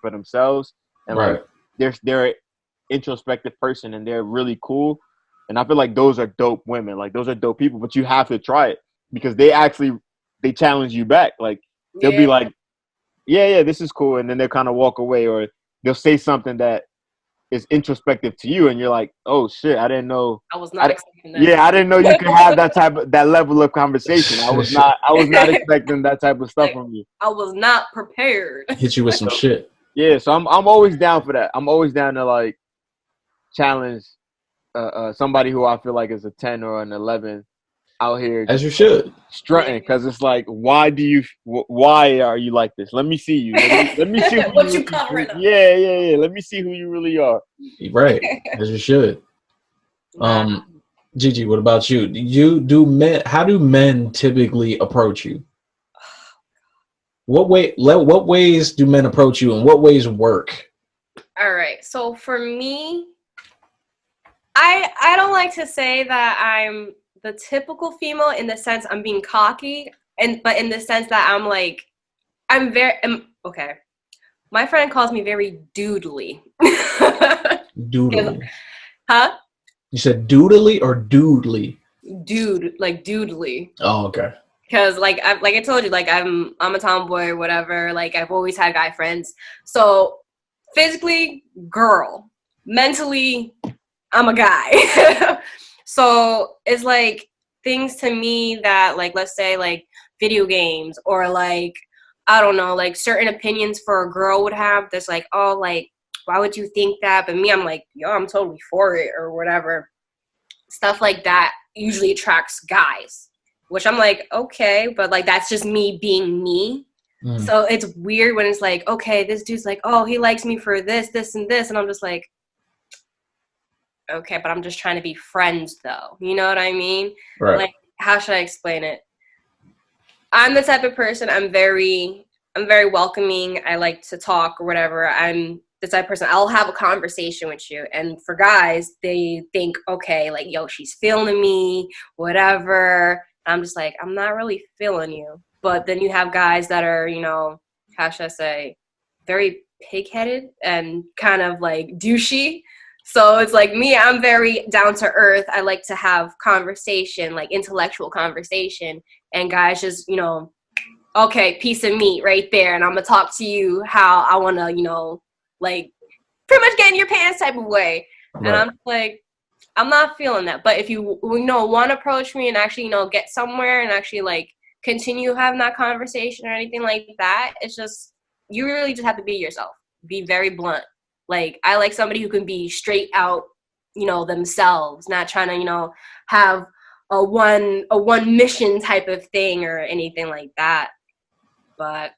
themselves, and like they're an introspective person and they're really cool. And I feel like those are dope women. Like, those are dope people, but you have to try it because they challenge you back. Like, they'll be like, yeah, this is cool. And then they'll kind of walk away, or they'll say something that is introspective to you. And you're like, oh shit, I didn't know. I was not expecting that. Yeah, I didn't know you could have that level of conversation. I was not expecting that type of stuff from you. I was not prepared. Hit you with some shit. Yeah. So I'm always down for that. I'm always down to like challenge somebody who I feel like is a 10 or an 11 out here, as you should, strutting, because it's like, why are you like this? Let me see you. Let me see what you covering up. Yeah. Let me see who you really are. Right, as you should. Gigi, what about you? How do men typically approach you? What ways do men approach you, and what ways work? All right. So for me, I don't like to say that I'm the typical female in the sense I'm being cocky, but in the sense that I'm very okay. My friend calls me very doodly. Doodly. Huh? You said doodly or doodly? doodly. Oh, okay. Because like I told you, like I'm a tomboy or whatever. Like I've always had guy friends. So physically, girl. Mentally, I'm a guy. So it's like things to me that, like, let's say like video games or like, I don't know, like certain opinions for a girl would have that's like, oh, like, why would you think that? But me, I'm like, yo, I'm totally for it or whatever. Stuff like that usually attracts guys, which I'm like, okay, but like that's just me being me. So it's weird when it's like, okay, this dude's like, oh, he likes me for this, this, and this. And I'm just like, okay, but I'm just trying to be friends though. You know what I mean? Right. Like, how should I explain it? I'm the type of person, I'm very welcoming. I like to talk or whatever. I'm the type of person, I'll have a conversation with you. And for guys, they think, okay, like, yo, she's feeling me, whatever. I'm just like, I'm not really feeling you. But then you have guys that are, you know, how should I say, very pig-headed and kind of like douchey. So it's like me, I'm very down to earth. I like to have conversation, like intellectual conversation. And guys just, you know, okay, piece of meat right there. And I'm going to talk to you how I want to, you know, like pretty much get in your pants type of way. Right. And I'm like, I'm not feeling that. But if you know, want to approach me and actually, you know, get somewhere and actually like continue having that conversation or anything like that, it's just, you really just have to be yourself. Be very blunt. Like, I like somebody who can be straight out, you know, themselves, not trying to, you know, have a one mission type of thing or anything like that. But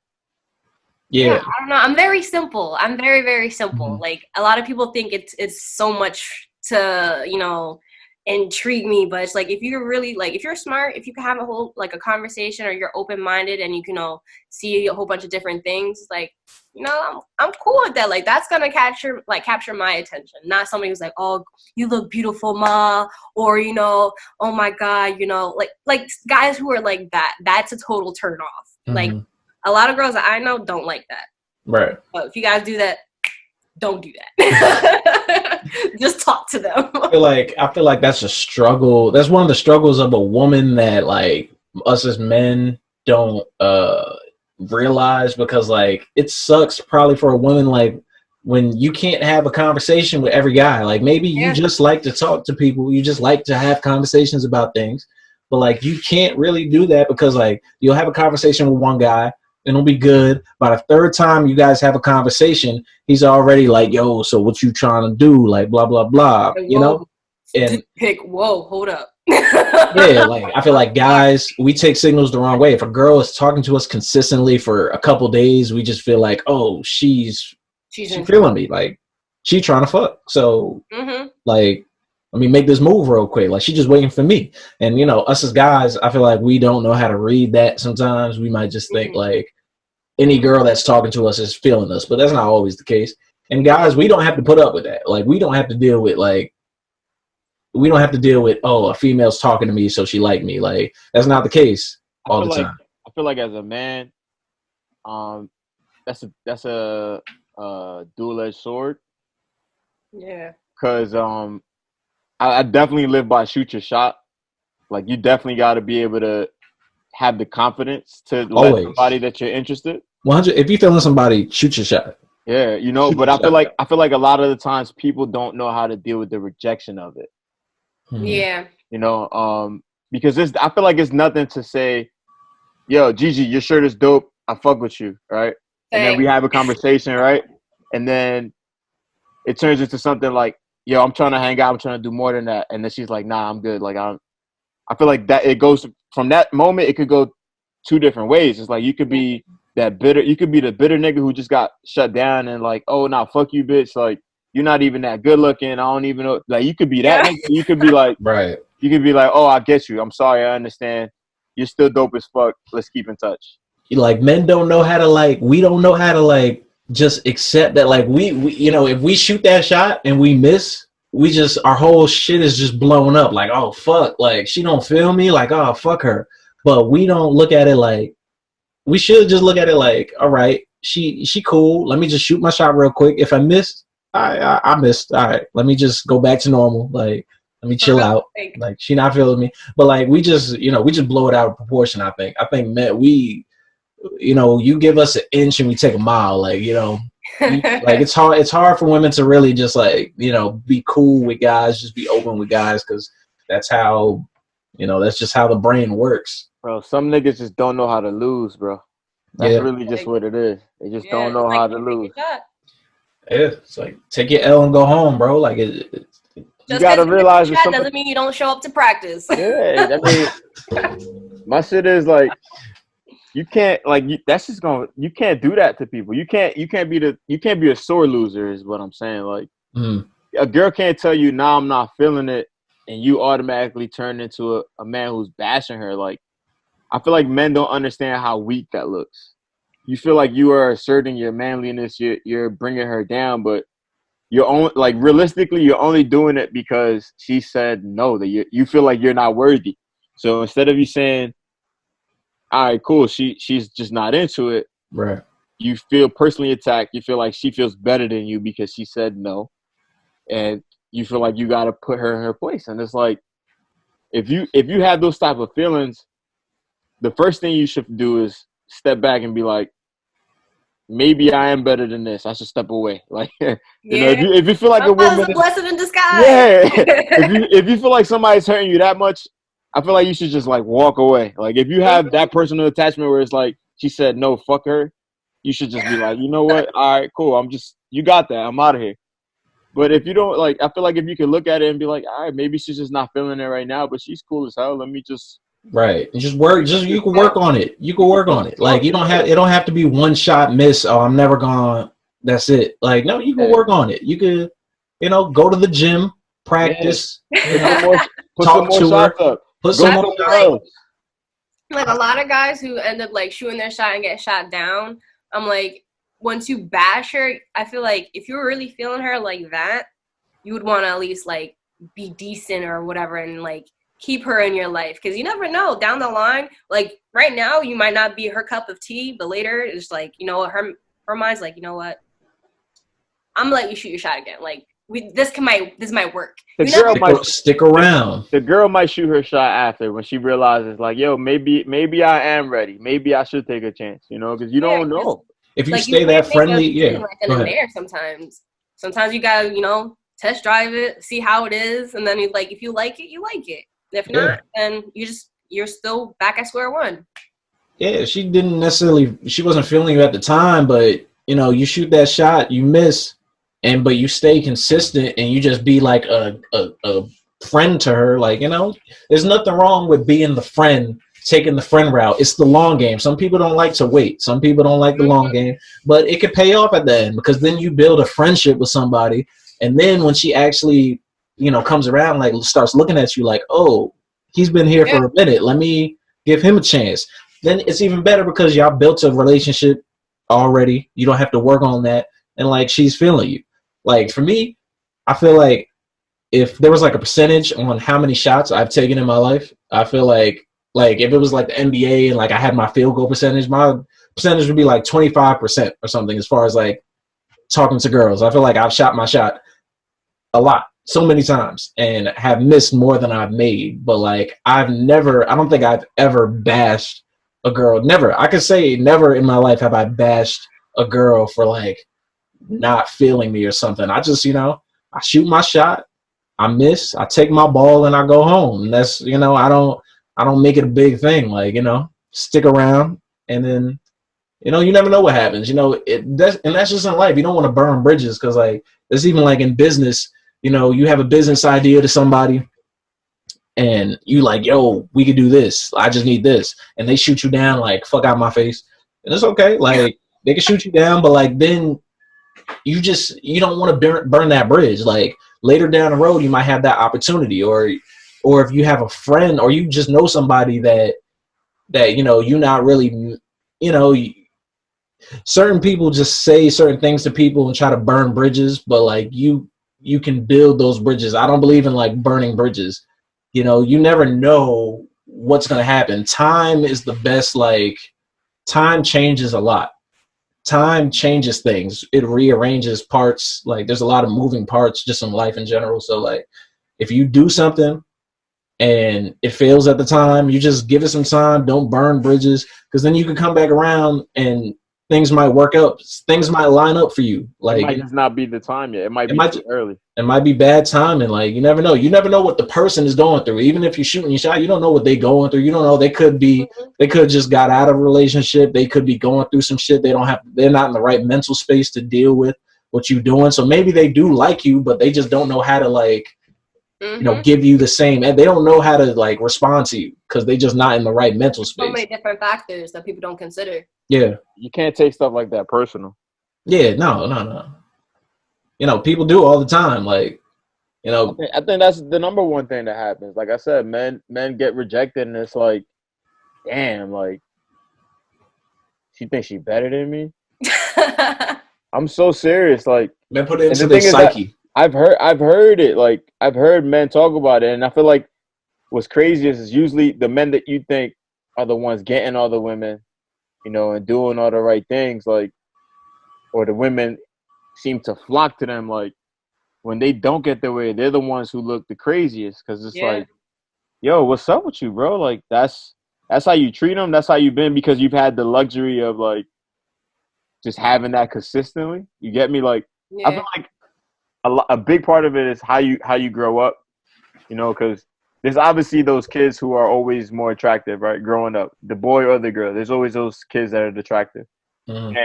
yeah, I don't know. I'm very simple. I'm very, very simple. Mm-hmm. Like, a lot of people think it's so much to, you know, intrigue me, but it's like, if you're really like, if you're smart, if you can have a whole like a conversation or you're open-minded and you can, you know, see a whole bunch of different things, like, you know, I'm cool with that. Like, that's gonna capture my attention, not somebody who's like, oh, you look beautiful, ma, or, you know, oh my god, you know, like guys who are like that, that's a total turn off. Mm-hmm. Like, a lot of girls that I know don't like that. Right. But if you guys do that, don't do that. Just talk to them. I feel like that's a struggle. That's one of the struggles of a woman that like us as men don't realize, because like it sucks probably for a woman, like when you can't have a conversation with every guy. Like, maybe you just like to talk to people, you just like to have conversations about things, but like you can't really do that because like you'll have a conversation with one guy and it'll be good. By the third time you guys have a conversation, he's already like, yo, so what you trying to do? Like, blah, blah, blah, you know? And hold up. Yeah, like, I feel like guys, we take signals the wrong way. If a girl is talking to us consistently for a couple days, we just feel like, oh, she's feeling me. Like, she trying to fuck. So, like, let me make this move real quick. Like, she just waiting for me. And, you know, us as guys, I feel like we don't know how to read that sometimes. We might just think, like, any girl that's talking to us is feeling us. But that's not always the case. And guys, we don't have to put up with that. Like, we don't have to deal with, oh, a female's talking to me, so she like me. Like, that's not the case all the time. I feel like as a man, that's a dual-edged sword. Yeah. Because I definitely live by shoot your shot. Like, you definitely got to be able to have the confidence to let somebody that you're interested. 100. If you feeling somebody, shoot your shot. Yeah, you know. But I feel like a lot of the times people don't know how to deal with the rejection of it. Yeah. You know, because I feel like it's nothing to say, yo, Gigi, your shirt is dope. I fuck with you, right? And then we have a conversation, right? And then it turns into something like, yo, I'm trying to hang out. I'm trying to do more than that. And then she's like, nah, I'm good. Like, I feel like that it goes from that moment. It could go two different ways. It's like, you could be the bitter nigga who just got shut down and like, oh, nah, fuck you, bitch. Like, you're not even that good looking. I don't even know. Like, you could be that nigga. You could be like, right. You could be like, oh, I get you. I'm sorry. I understand. You're still dope as fuck. Let's keep in touch. Like, men don't know how to we don't know how to just accept that. Like, we you know, if we shoot that shot and we miss, our whole shit is just blown up. Like, oh, fuck. Like, she don't feel me. Like, oh, fuck her. But we don't look at it like, we should just look at it like, all right, she cool. Let me just shoot my shot real quick. If I missed, I missed. All right, let me just go back to normal. Like, Let me chill out. Like, she not feeling me. But like, we just blow it out of proportion. I think men, you give us an inch and we take a mile. Like, like it's hard for women to really just like, be cool with guys, just be open with guys, because that's how, that's just how the brain works. Bro, some niggas just don't know how to lose, bro. That's really just what it is. They just don't know how to lose. Yeah, it's like, take your L and go home, bro. Like, you gotta realize that doesn't mean you don't show up to practice. Yeah, I mean, my shit is like, you can't you can't do that to people. You can't be a sore loser is what I'm saying. Like, a girl can't tell you, nah, I'm not feeling it, and you automatically turn into a man who's bashing her. Like, I feel like men don't understand how weak that looks. You feel like you are asserting your manliness, you're bringing her down, but you're only, like, realistically, you're only doing it because she said no, that you feel like you're not worthy. So instead of you saying, all right, cool, she's just not into it, right? You feel personally attacked. You feel like she feels better than you because she said no, and you feel like you got to put her in her place. And it's like, if you have those type of feelings, the first thing you should do is step back and be like, maybe I am better than this. I should step away. Like, if you feel like a woman, a blessing in disguise. Yeah. if you feel like somebody's hurting you that much, I feel like you should just like walk away. Like, if you have that personal attachment where it's like, she said no, fuck her, you should just be like, you know what? All right, cool. You got that. I'm out of here. But if you don't, like, I feel like if you can look at it and be like, all right, maybe she's just not feeling it right now, but she's cool as hell. Let me just. Right. You can work on it. You can work on it. Like, it don't have to be one shot miss. Oh, I'm never gonna, that's it. Like, no, you can work on it. You could, go to the gym, practice, talk to her, put some more. Like, a lot of guys who end up like shooting their shot and get shot down, I'm like, once you bash her, I feel like if you're really feeling her like that, you would want to at least like be decent or whatever and like keep her in your life, because you never know down the line. Like, right now you might not be her cup of tea, but later it's like, her mind's like, you know what, I'm gonna let you shoot your shot again. Like, this might work. The girl might stick around. The girl might shoot her shot after, when she realizes, like, yo, maybe I am ready. Maybe I should take a chance, because you don't know. If you stay that friendly, like, there sometimes you gotta, test drive it, see how it is, and then if you like it, you like it. If not, then you're still back at square one. Yeah, she wasn't feeling you at the time, but you shoot that shot, you miss, but you stay consistent, and you just be like a friend to her. Like, there's nothing wrong with being the friend, taking the friend route. It's the long game. Some people don't like to wait. Some people don't like the long game, but it could pay off at the end, because then you build a friendship with somebody, and then when she actually comes around, like, starts looking at you like, oh, he's been here for a minute, let me give him a chance, then it's even better, because y'all built a relationship already. You don't have to work on that, and like, she's feeling you. Like, for me, I feel like if there was like a percentage on how many shots I've taken in my life, I feel like if it was like the NBA and like I had my field goal percentage, my percentage would be like 25% or something, as far as like talking to girls. I feel like I've shot my shot a lot, so many times, and have missed more than I've made. But like, I don't think I've ever bashed a girl. Never. I could say never in my life have I bashed a girl for like not feeling me or something. I just, I shoot my shot, I miss, I take my ball, and I go home. And that's, I don't make it a big thing. Like, stick around, and then, you never know what happens. And that's just in life. You don't want to burn bridges, because like, it's even like in business. You have a business idea to somebody, and you like, yo, we could do this. I just need this. And they shoot you down, like, fuck out my face. And it's okay. Like, they can shoot you down, but like, then you don't want to burn that bridge. Like, later down the road, you might have that opportunity, or if you have a friend, or you just know somebody that you're not really, certain people just say certain things to people and try to burn bridges, but like, you can build those bridges. I don't believe in like burning bridges. You never know what's going to happen. Time is the best. Like, time changes a lot. Time changes things. It rearranges parts. Like, there's a lot of moving parts just in life in general. So like, if you do something and it fails at the time, you just give it some time. Don't burn bridges, because then you can come back around and things might work out. Things might line up for you. Like, it might just not be the time yet. It might be too early. It might be bad timing. Like, you never know. You never know what the person is going through. Even if you're shooting your shot, you don't know what they're going through. You don't know. They could just got out of a relationship. They could be going through some shit. They're not in the right mental space to deal with what you're doing. So maybe they do like you, but they just don't know how to, like, give you the same, and they don't know how to, like, respond to you because they just not in the right mental space. So many different factors that people don't consider. Yeah. You can't take stuff like that personal. Yeah, no. People do all the time. Like, I think that's the number one thing that happens. Like I said, men get rejected, and it's like, damn, like, she thinks she better than me. I'm so serious. Like, men put it into their psyche. I've heard it. Like, I've heard men talk about it, and I feel like what's crazy is usually the men that you think are the ones getting all the women, and doing all the right things, like, or the women seem to flock to them. Like, when they don't get their way, they're the ones who look the craziest, because it's like, yo, what's up with you, bro? Like, that's how you treat them. That's how you've been, because you've had the luxury of, like, just having that consistently. You get me? Like, I feel like a big part of it is how you grow up, because there's obviously those kids who are always more attractive, right? Growing up, the boy or the girl, there's always those kids that are attractive. And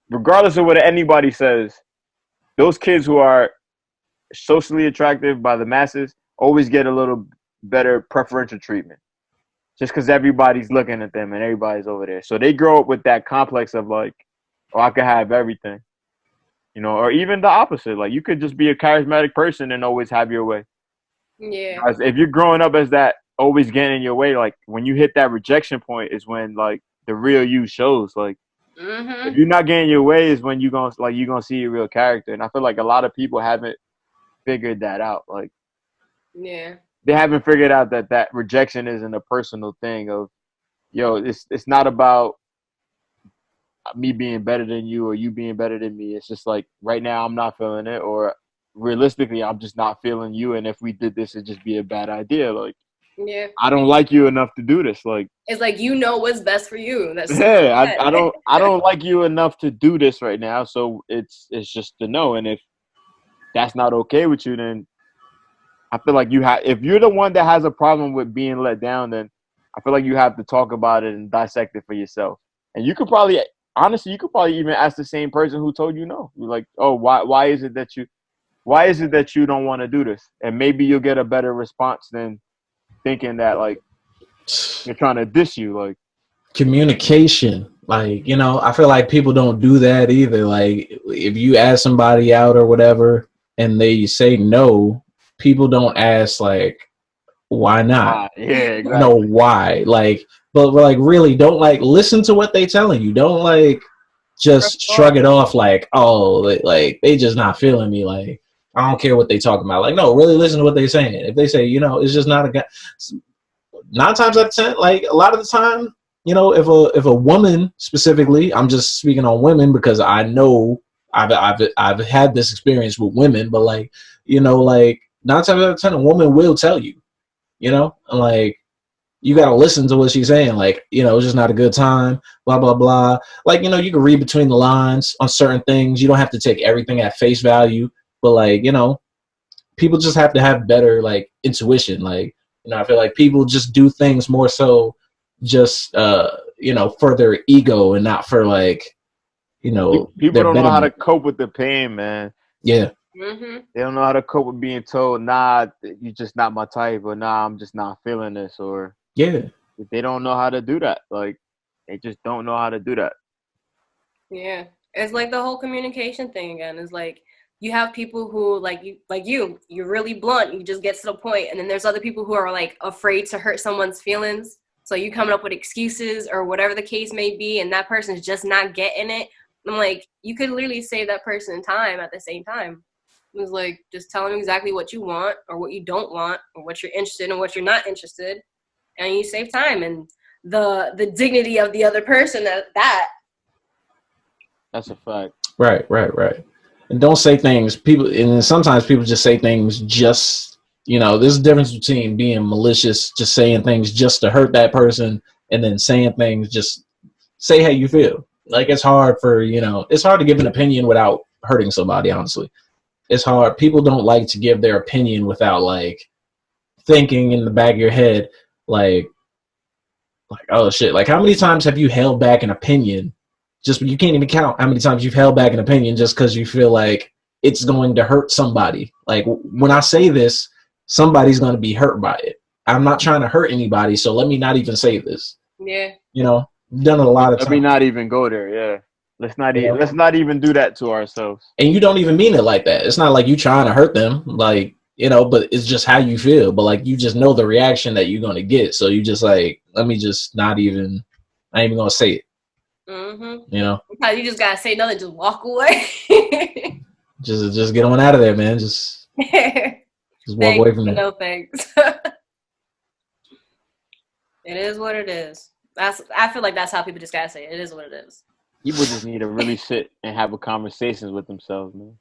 regardless of what anybody says, those kids who are socially attractive by the masses always get a little better preferential treatment, just because everybody's looking at them and everybody's over there. So they grow up with that complex of, like, oh, I could have everything. Or even the opposite. Like, you could just be a charismatic person and always have your way. Yeah. If you're growing up as that, always getting in your way, like, when you hit that rejection point is when, like, the real you shows. Like, if you're not getting your way is when you're gonna see your real character. And I feel like a lot of people haven't figured that out. Like, they haven't figured out that rejection isn't a personal thing of, yo, it's not about me being better than you or you being better than me. It's just like, right now I'm not feeling it, or realistically I'm just not feeling you, and if we did this, it'd just be a bad idea. Like, I don't like you enough to do this. Like, it's like, what's best for you. That's I don't like you enough to do this right now. So it's just a no. And if that's not okay with you, then I feel like if you're the one that has a problem with being let down, then I feel like you have to talk about it and dissect it for yourself. And you could probably even ask the same person who told you no. You're like, oh, why is it that you don't want to do this? And maybe you'll get a better response than thinking that, like, they're trying to diss you. Like, communication. Like, I feel like people don't do that either. Like, if you ask somebody out or whatever and they say no, people don't ask, like, why not? Yeah, exactly. No, why? Like, but like, really, don't, like, listen to what they telling you. Don't, like, just shrug it off like, oh, like, they just not feeling me. Like, I don't care what they talking about. Like, no, really listen to what they saying. If they say, it's just not a guy. 9 times out of 10, like, a lot of the time, if a woman specifically, I'm just speaking on women because I know I've had this experience with women, but, like, like, 9 times out of 10, a woman will tell you, and, like, you got to listen to what she's saying. Like, it's just not a good time, blah, blah, blah. Like, you can read between the lines on certain things. You don't have to take everything at face value, but, like, people just have to have better, like, intuition. Like, I feel like people just do things more so just, for their ego and not for, like, people don't know how to cope with the pain, man. Yeah. They don't know how to cope with being told, nah, you're just not my type, or nah, I'm just not feeling this, or they don't know how to do that. Like, they just don't know how to do that. Yeah, it's like the whole communication thing again. Is like, you have people who you're really blunt. You just get to the point, and then there's other people who are, like, afraid to hurt someone's feelings. So you coming up with excuses or whatever the case may be, and that person's just not getting it. I'm like, you could literally save that person time at the same time. It was like, just tell them exactly what you want or what you don't want or what you're interested in and what you're not interested, and you save time and the dignity of the other person. That's a fact. Right. And don't say things people, and sometimes people just say things just, there's a difference between being malicious, just saying things just to hurt that person, and then saying things just say how you feel. Like it's hard it's hard to give an opinion without hurting somebody, honestly. It's hard. People don't like to give their opinion without like thinking in the back of your head, like oh shit, like how many times have you held back an opinion? Just you can't even count how many times you've held back an opinion just because you feel like it's going to hurt somebody. Like when I say this, somebody's going to be hurt by it. I'm not trying to hurt anybody, so let me not even say this. Yeah. Done it a lot of times. Let me not even go there. Yeah. Let's not even do that to ourselves. And you don't even mean it like that. It's not like you trying to hurt them, like, but it's just how you feel. But like you just know the reaction that you're gonna get, so you just like, let me just I ain't even gonna say it. Mm-hmm. Sometimes you just gotta say nothing, just walk away. just get on out of there, man. Just walk away from there. No thanks. It is what it is. I feel like that's how people just gotta say it. It is what it is. People just need to really sit and have a conversation with themselves, man.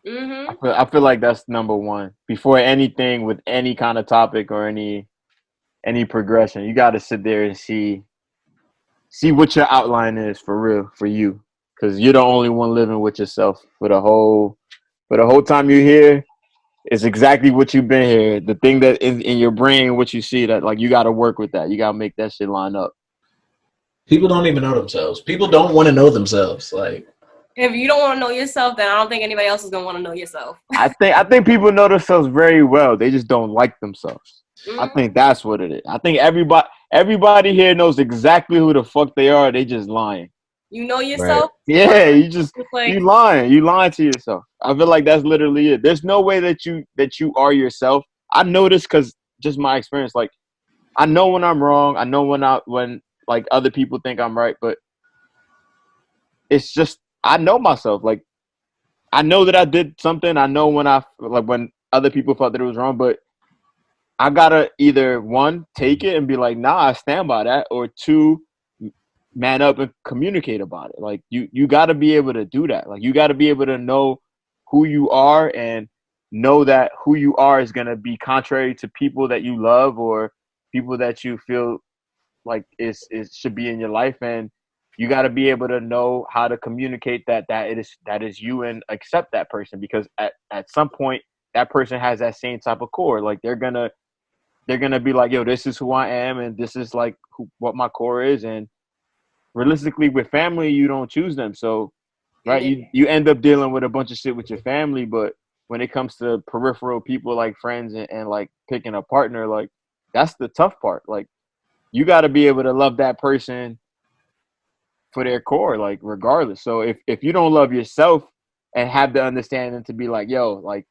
Mm-hmm. I feel like that's number one. Before anything with any kind of topic or any progression, you got to sit there and see what your outline is for real for you, because you're the only one living with yourself for the whole time you're here. It's exactly what you've been here. The thing that is in your brain, what you see, that like you got to work with that. You got to make that shit line up. People don't even know themselves. People don't want to know themselves. Like, if you don't want to know yourself, then I don't think anybody else is gonna want to know yourself. I think people know themselves very well. They just don't like themselves. Mm-hmm. I think that's what it is. I think everybody here knows exactly who the fuck they are. They just lying. You know yourself? Right. Yeah, you lying. You lying to yourself. I feel like that's literally it. There's no way that you are yourself. I know this because just my experience. Like, I know when I'm wrong. I know when like other people think I'm right, but it's just I know myself. Like, I know that I did something. I know when other people thought that it was wrong, but I gotta either one, take it and be like, nah, I stand by that, or two, man up and communicate about it. Like you gotta be able to do that. Like you gotta be able to know who you are and know that who you are is gonna be contrary to people that you love or people that you feel like is should be in your life, and you got to be able to know how to communicate that is you and accept that person, because at some point that person has that same type of core. Like they're gonna be like, yo, this is who I am and this is like what my core is. And realistically with family, you don't choose them, so right, you end up dealing with a bunch of shit with your family. But when it comes to peripheral people like friends and like picking a partner, like that's the tough part. Like you got to be able to love that person for their core, like regardless. So if you don't love yourself and have the understanding to be like, yo, like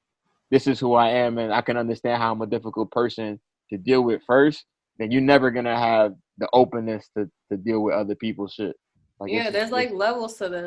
this is who I am and I can understand how I'm a difficult person to deal with first, then you're never gonna have the openness to deal with other people's shit. Like there's like levels to this.